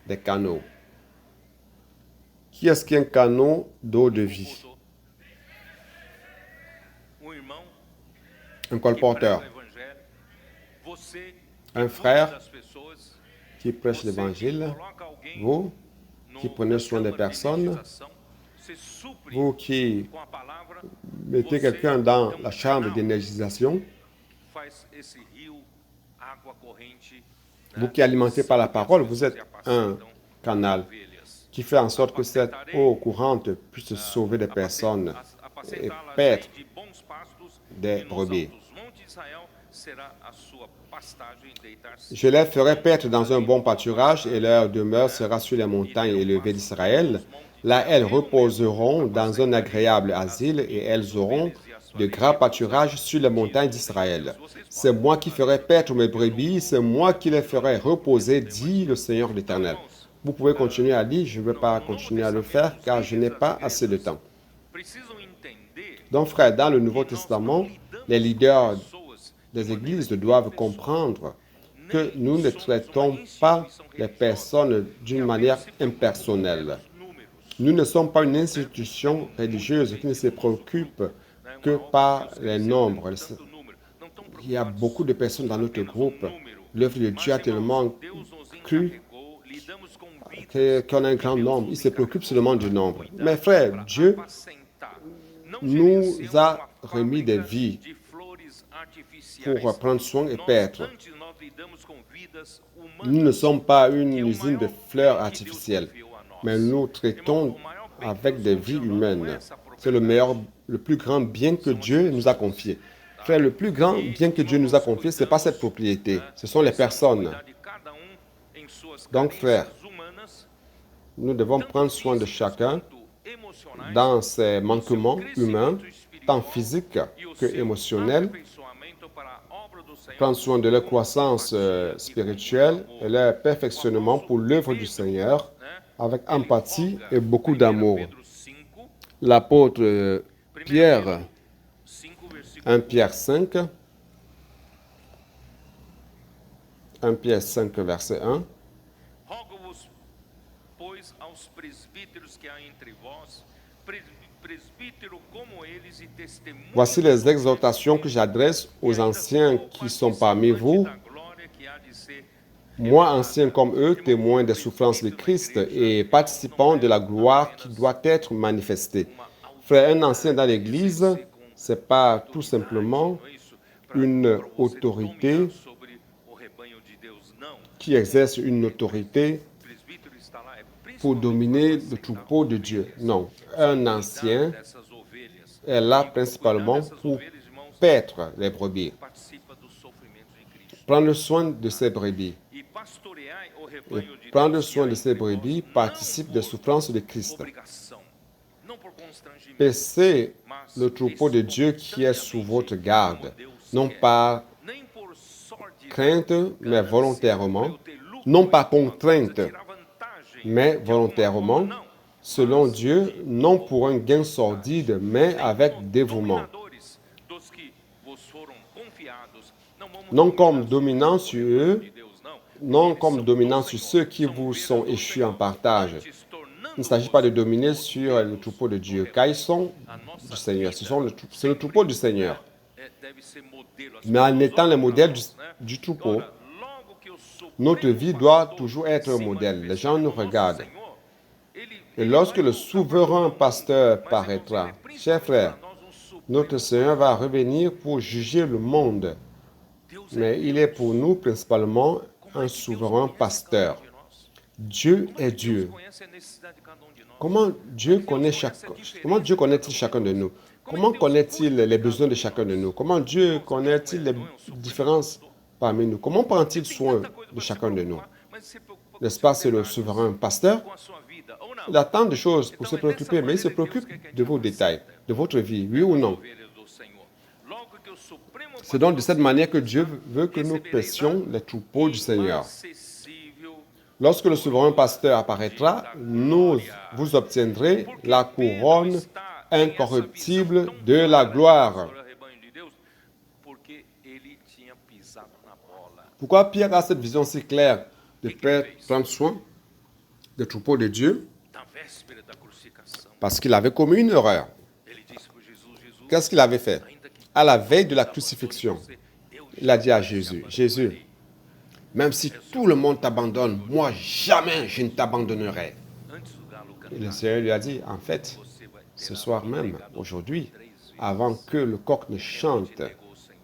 Des canaux. Qui est-ce qui est un canot d'eau de vie? Irmão Un que colporteur. prega o evangelho, você Un que frère cuida das pessoas, qui prêche você l'évangile. que coloca alguém Vous qui prenez soin des câmara de personnes. energização, você supre Vous qui com a palavra, mettez quelqu'un dans la chambre d'énergisation. faz esse rio, água corrente, Vous qui alimentez par la parole, vous êtes un canal qui fait en sorte que cette eau courante puisse sauver des personnes et paître de bons pastos des e nos brebis. altos montes d'Israel será a sua pastagem deitar-se. Je les ferai paître dans un bon pâturage et leur demeure sera sur les montagnes élevées d'Israël. Là, elles reposeront dans un agréable asile et elles auront de grands pâturages sur les montagnes d'Israël. C'est moi qui ferai paître mes brebis, c'est moi qui les ferai reposer, dit le Seigneur l'Éternel. Vous pouvez continuer à lire, je ne vais pas continuer à le faire car je n'ai pas assez de temps. Precisam entender Donc, frère, dans le Nouveau Testament, les leaders des églises doivent comprendre que nous ne traitons pas les personnes d'une manière impersonnelle. Nous ne sommes pas une institution religieuse qui ne se préoccupe que par les nombres. Il y a beaucoup de personnes dans notre groupe. L'œuvre de Dieu a tellement cru qu'on a un grand nombre. Il se préoccupe seulement du nombre. Mais frère, Dieu nous a remis des vies pour prendre soin et paître. Nous ne sommes pas une usine de fleurs artificielles, mais nous traitons avec des vies humaines. C'est le plus grand bien que Dieu nous a confié. Frère, le plus grand bien que Dieu nous a confié, ce n'est pas cette propriété, ce sont les personnes. Donc, frère, nous devons prendre soin de chacun dans ses manquements humains, tant physiques que émotionnels, prendre soin de leur croissance spirituelle et leur perfectionnement pour l'œuvre du Seigneur avec empathie et beaucoup d'amour. L'apôtre Pierre, 1 Pierre 5, 1 Pierre 5, verset 1. Rogo-vos, pois, aos presbíteros que há entre vós, presbítero como eles e testemunha. Voici les exhortations que j'adresse aux anciens qui sont parmi vous, moi ancien comme eux, témoin des souffrances de Christ et participant de la gloire qui doit être manifestée. Frère, un ancien dans l'Église, ce n'est pas tout simplement une autorité qui exerce une autorité pour dominer le troupeau de Dieu. Non, un ancien est là principalement pour paître les brebis, prendre soin de ses brebis. Et prendre soin de ses brebis participe des souffrances de Christ. Paissez le troupeau de Dieu qui est sous votre garde, non par crainte, mais volontairement, non par contrainte, mais volontairement, selon Dieu, non pour un gain sordide, mais avec dévouement. non comme dominant sur eux, non comme dominant sur ceux qui vous sont échus en partage. Il ne s'agit pas de dominer sur le troupeau de Dieu, car ils sont du Seigneur. C'est le troupeau du Seigneur. Mais en étant le modèle du troupeau, notre vie doit toujours être un modèle. Les gens nous regardent. Et lorsque le souverain pasteur paraîtra, chers frères, notre Seigneur va revenir pour juger le monde. Mais il est pour nous principalement un souverain pasteur. Dieu est Dieu. Comment Dieu connaît-il chacun de nous? Comment connaît-il les besoins de chacun de nous? Comment Dieu connaît-il les différences parmi nous? Comment prend-il soin de chacun de nous? N'est-ce pas, c'est le souverain pasteur? Il a tant de choses pour se préoccuper, mais il se préoccupe de vos détails, de votre vie, oui ou non? C'est donc de cette manière que Dieu veut que nous paissions les troupeaux du Seigneur. Lorsque le souverain pasteur apparaîtra, vous obtiendrez la couronne incorruptible de la gloire. Pourquoi Pierre a cette vision si claire de prendre soin des troupeaux de Dieu? Parce qu'il avait commis une erreur. Qu'est-ce qu'il avait fait? À la veille de la crucifixion, il a dit à Jésus, « Jésus, même si tout le monde t'abandonne, moi jamais je ne t'abandonnerai. » Et le Seigneur lui a dit, « En fait, ce soir même, aujourd'hui, avant que le coq ne chante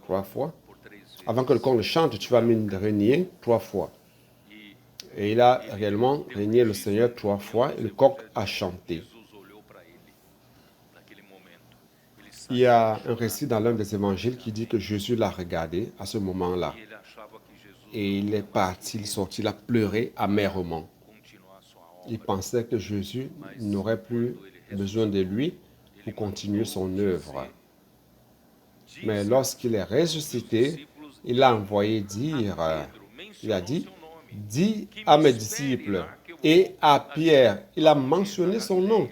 3 fois, avant que le coq ne chante, tu vas me régner 3 fois. » Et il a réellement régné le Seigneur 3 fois et le coq a chanté. Il y a un récit dans l'un des évangiles qui dit que Jésus l'a regardé à ce moment-là. Et il est parti, il est sorti, il a pleuré amèrement. Il pensait que Jésus n'aurait plus besoin de lui pour continuer son œuvre. Mais lorsqu'il est ressuscité, il a envoyé dire, il a dit, « Dis à mes disciples et à Pierre, il a mentionné son nom,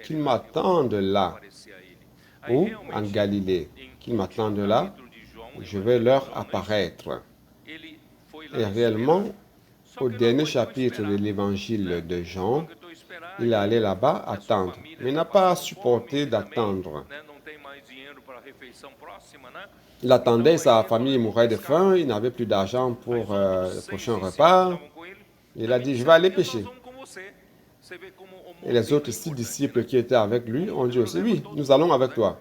qu'ils m'attendent là, ou en Galilée, qu'ils m'attendent là, je vais leur apparaître. » Et réellement, au dernier chapitre de l'évangile de Jean, il est allé là-bas attendre, mais il n'a pas supporté d'attendre. Il attendait, sa famille mourait de faim, il n'avait plus d'argent pour le prochain repas. Il a dit, je vais aller pêcher. Et les autres 6 disciples qui étaient avec lui ont dit aussi, oui, nous allons avec toi.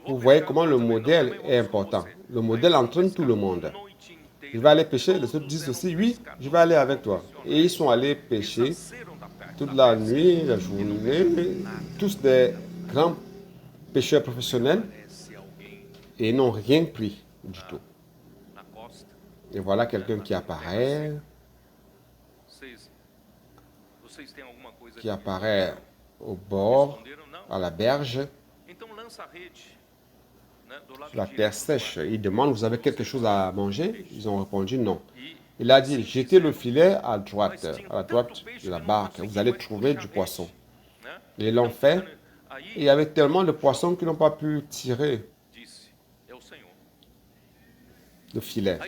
Vous voyez comment le modèle est important. Le modèle entraîne tout le monde. Je vais aller pêcher. Les autres disent aussi, oui, je vais aller avec toi. Et ils sont allés pêcher toute la nuit, la journée, tous des grands pêcheurs professionnels, et ils n'ont rien pris du tout. Et voilà quelqu'un qui apparaît au bord, à la berge, la terre sèche. Il demande, vous avez quelque chose à manger? Ils ont répondu non. Il a dit, jetez le filet à la droite de la barque, vous allez trouver du poisson. Ils l'ont fait, et il y avait tellement de poissons qu'ils n'ont pas pu tirer le filet.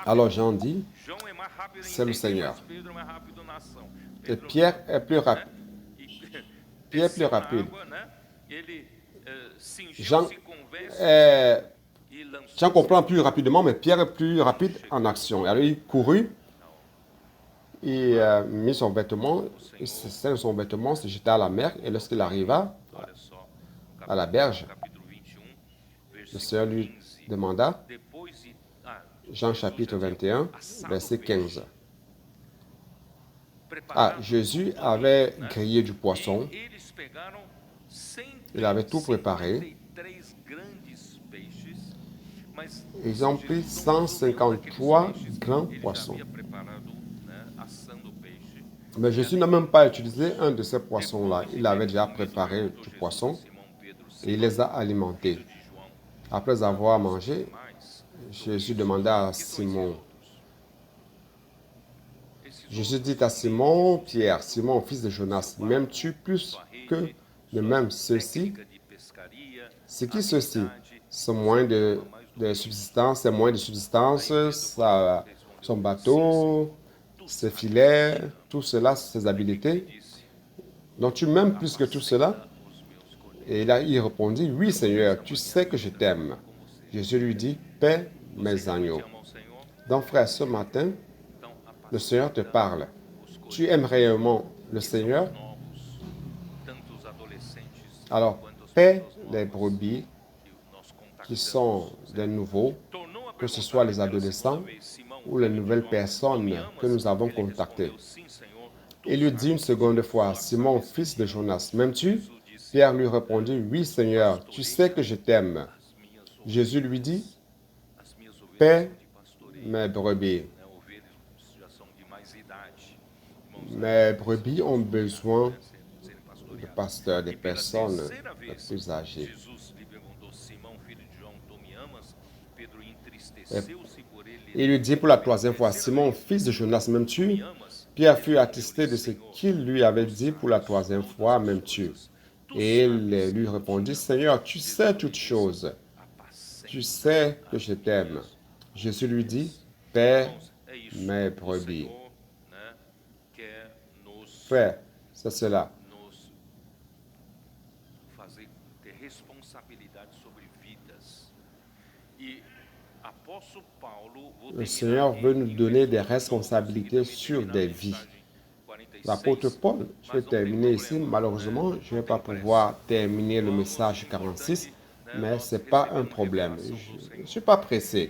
Alors Jean dit, c'est le Seigneur. Et Pierre est plus rapide. Pierre est plus rapide. Jean comprend plus rapidement, mais Pierre est plus rapide en action. Alors il courut, il mit son vêtement, il se serre de son vêtement, se jeta à la mer, et lorsqu'il arriva à la berge, le Seigneur lui demanda, Jean chapitre 21, verset 15. Jésus avait grillé du poisson, il avait tout préparé. Ils ont pris 153 grands poissons. Mais Jésus n'a même pas utilisé un de ces poissons-là. Il avait déjà préparé du poisson et il les a alimentés. Après avoir mangé, Jésus demanda à Simon. Jésus dit à Simon, Pierre, Simon, fils de Jonas, m'aimes-tu plus que de même ceux-ci? C'est qui ceux-ci? Ce moyen de de subsistance, ses moyens de subsistance, son bateau, ses filets, tout cela, ses habiletés. Donc tu m'aimes plus que tout cela? Et là, il répondit, oui Seigneur, tu sais que je t'aime. Jésus lui dit, paie mes agneaux. Donc frère, ce matin, le Seigneur te parle. Tu aimes réellement le Seigneur? Alors, paie les brebis qui sont des nouveaux, que ce soit les adolescents ou les nouvelles personnes que nous avons contactées. Il lui dit une seconde fois, Simon, fils de Jonas, m'aimes-tu? Pierre lui répondit, oui Seigneur, tu sais que je t'aime. Jésus lui dit, paie mes brebis. Mes brebis ont besoin de pasteurs, des personnes les plus âgées. Et il lui dit pour la troisième fois, Simon, fils de Jonas, m'aimes-tu? Pierre fut attesté de ce qu'il lui avait dit pour la troisième fois, m'aimes-tu? Et il lui répondit, Seigneur, tu sais toutes choses. Tu sais que je t'aime. Jésus lui dit, paie mes brebis. Frère, c'est cela. Le Seigneur veut nous donner des responsabilités sur des vies. L'apôtre Paul, je vais terminer ici. Malheureusement, je ne vais pas pouvoir terminer le message 46, mais ce n'est pas un problème. Je ne suis pas pressé.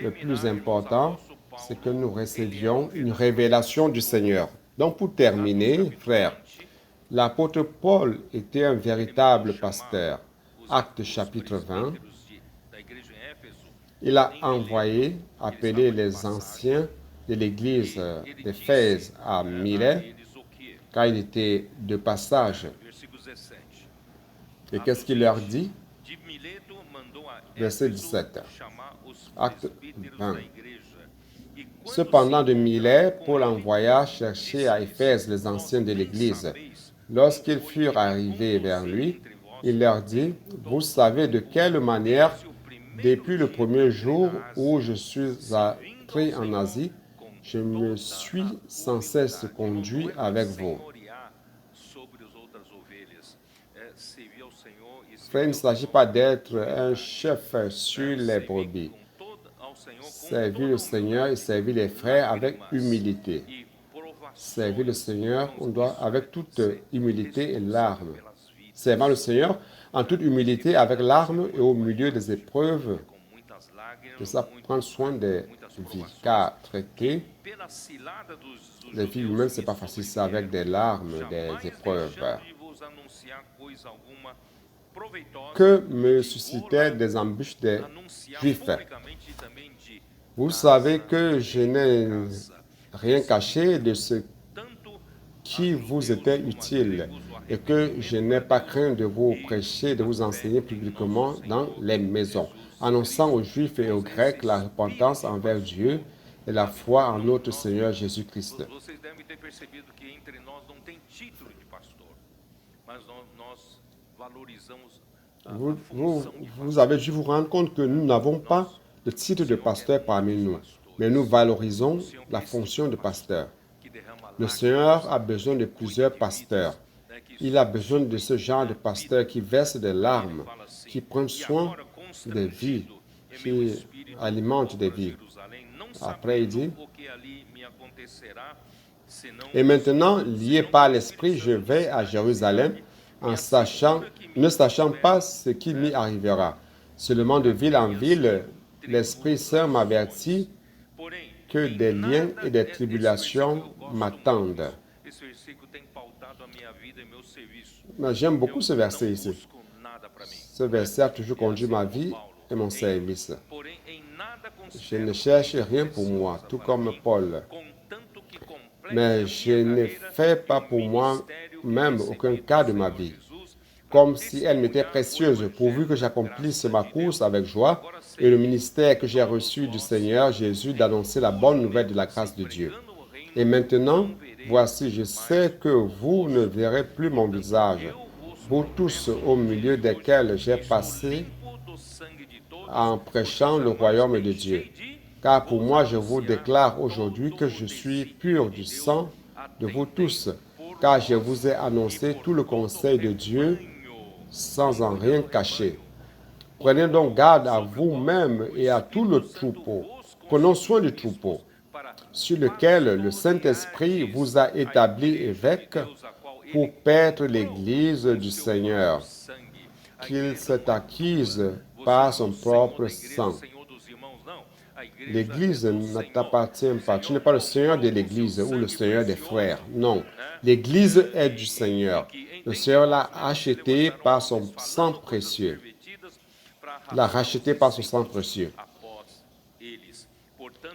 Le plus important, c'est que nous recevions une révélation du Seigneur. Donc, pour terminer, frère, l'apôtre Paul était un véritable pasteur. Actes chapitre 20. Il a envoyé, appelé les anciens de l'église d'Éphèse à Milet, car il était de passage. Et qu'est-ce qu'il leur dit? Verset 17. Acte 20. Cependant de Milet, Paul envoya chercher à Éphèse les anciens de l'église. Lorsqu'ils furent arrivés vers lui, il leur dit, « Vous savez de quelle manière, depuis le premier jour où je suis entré en Asie, je me suis sans cesse conduit avec vous. » Frère, il ne s'agit pas d'être un chef sur les brebis. Servir le Seigneur et servir les frères avec humilité. Servir le Seigneur, on doit avec toute humilité et larmes. Servant le Seigneur en toute humilité, avec larmes et au milieu des épreuves, de ça prendre soin des vies. Car traiter les vies humaines, ce n'est pas facile, c'est avec des larmes, des épreuves. Que me suscitaient des embûches des Juifs? Vous savez que je n'ai rien caché de ce qui vous était utile et que je n'ai pas craint de vous prêcher, de vous enseigner publiquement dans les maisons, annonçant aux Juifs et aux Grecs la repentance envers Dieu et la foi en notre Seigneur Jésus-Christ. Vous avez dû vous rendre compte que nous n'avons pas le titre de pasteur parmi nous, mais nous valorisons la fonction de pasteur. Le Seigneur a besoin de plusieurs pasteurs. Il a besoin de ce genre de pasteurs qui versent des larmes, qui prennent soin des vies, qui alimentent des vies. Après, il dit, « Et maintenant, lié par l'Esprit, je vais à Jérusalem, ne sachant pas ce qui m'y arrivera. Seulement de ville en ville, l'Esprit Saint m'avertit que des liens et des tribulations m'attendent. » J'aime beaucoup ce verset ici. Ce verset a toujours conduit ma vie et mon service. Je ne cherche rien pour moi, tout comme Paul. Mais je ne fais pas pour moi-même aucun cas de ma vie, comme si elle m'était précieuse, pourvu que j'accomplisse ma course avec joie et le ministère que j'ai reçu du Seigneur Jésus d'annoncer la bonne nouvelle de la grâce de Dieu. Et maintenant, voici, je sais que vous ne verrez plus mon visage, vous tous au milieu desquels j'ai passé en prêchant le royaume de Dieu. Car pour moi, je vous déclare aujourd'hui que je suis pur du sang de vous tous, car je vous ai annoncé tout le conseil de Dieu sans en rien cacher. Prenez donc garde à vous-même et à tout le troupeau. Prenons soin du troupeau, sur lequel le Saint-Esprit vous a établi évêque pour paître l'Église du Seigneur, qu'il s'est acquise par son propre sang. L'Église ne t'appartient pas. Tu n'es pas le Seigneur de l'Église ou le Seigneur des frères. Non. L'Église est du Seigneur. Le Seigneur l'a achetée par son sang précieux. Il l'a rachetée par son sang précieux.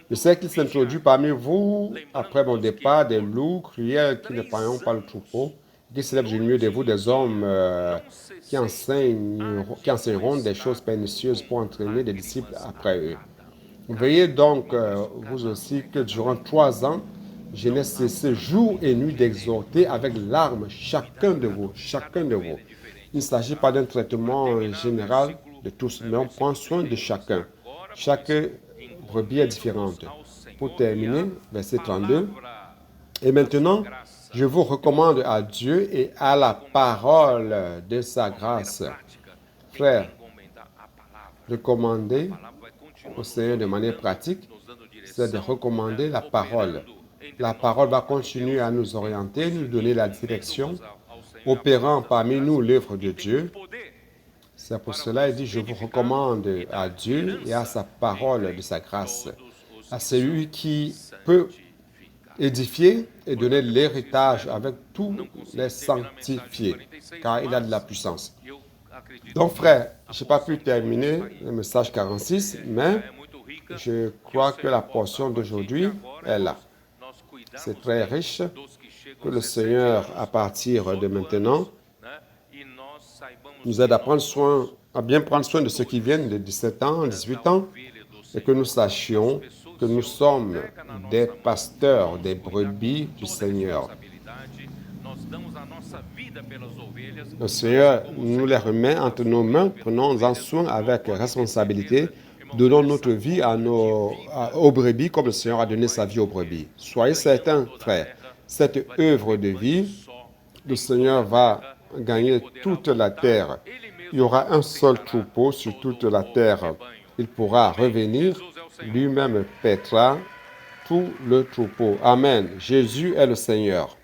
Je sais qu'il s'introduit parmi vous, après mon départ, des loups cruels qui ne parleront pas le troupeau, qui s'élèvent du milieu de vous des hommes qui enseigneront des choses pernicieuses pour entraîner des disciples après eux. Veillez donc, vous aussi, que durant 3 ans, je n'ai cessé jour et nuit d'exhorter avec larmes chacun de vous. Il ne s'agit pas d'un traitement général de tous, mais on prend soin de chacun. Chaque brebis est différente. Pour terminer, verset 32. Et maintenant, je vous recommande à Dieu et à la parole de sa grâce. Frères, recommander au Seigneur de manière pratique, c'est de recommander la parole. La parole va continuer à nous orienter, nous donner la direction, opérant parmi nous l'œuvre de Dieu. C'est pour cela qu'il dit, je vous recommande à Dieu et à sa parole de sa grâce, à celui qui peut édifier et donner l'héritage avec tous les sanctifiés, car il a de la puissance. Donc, frère, je n'ai pas pu terminer le message 46, mais je crois que la portion d'aujourd'hui est là. C'est très riche. Que le Seigneur, à partir de maintenant, nous aide à bien prendre soin de ceux qui viennent de 17 ans, 18 ans, et que nous sachions que nous sommes des pasteurs des brebis du Seigneur. Le Seigneur nous les remet entre nos mains, prenons-en soin avec responsabilité, donnons notre vie aux brebis comme le Seigneur a donné sa vie aux brebis. Soyez certains, frères, cette œuvre de vie, le Seigneur va gagner toute la terre. Il y aura un seul troupeau sur toute la terre. Il pourra revenir, lui-même paîtra tout le troupeau. Amen. Jésus est le Seigneur.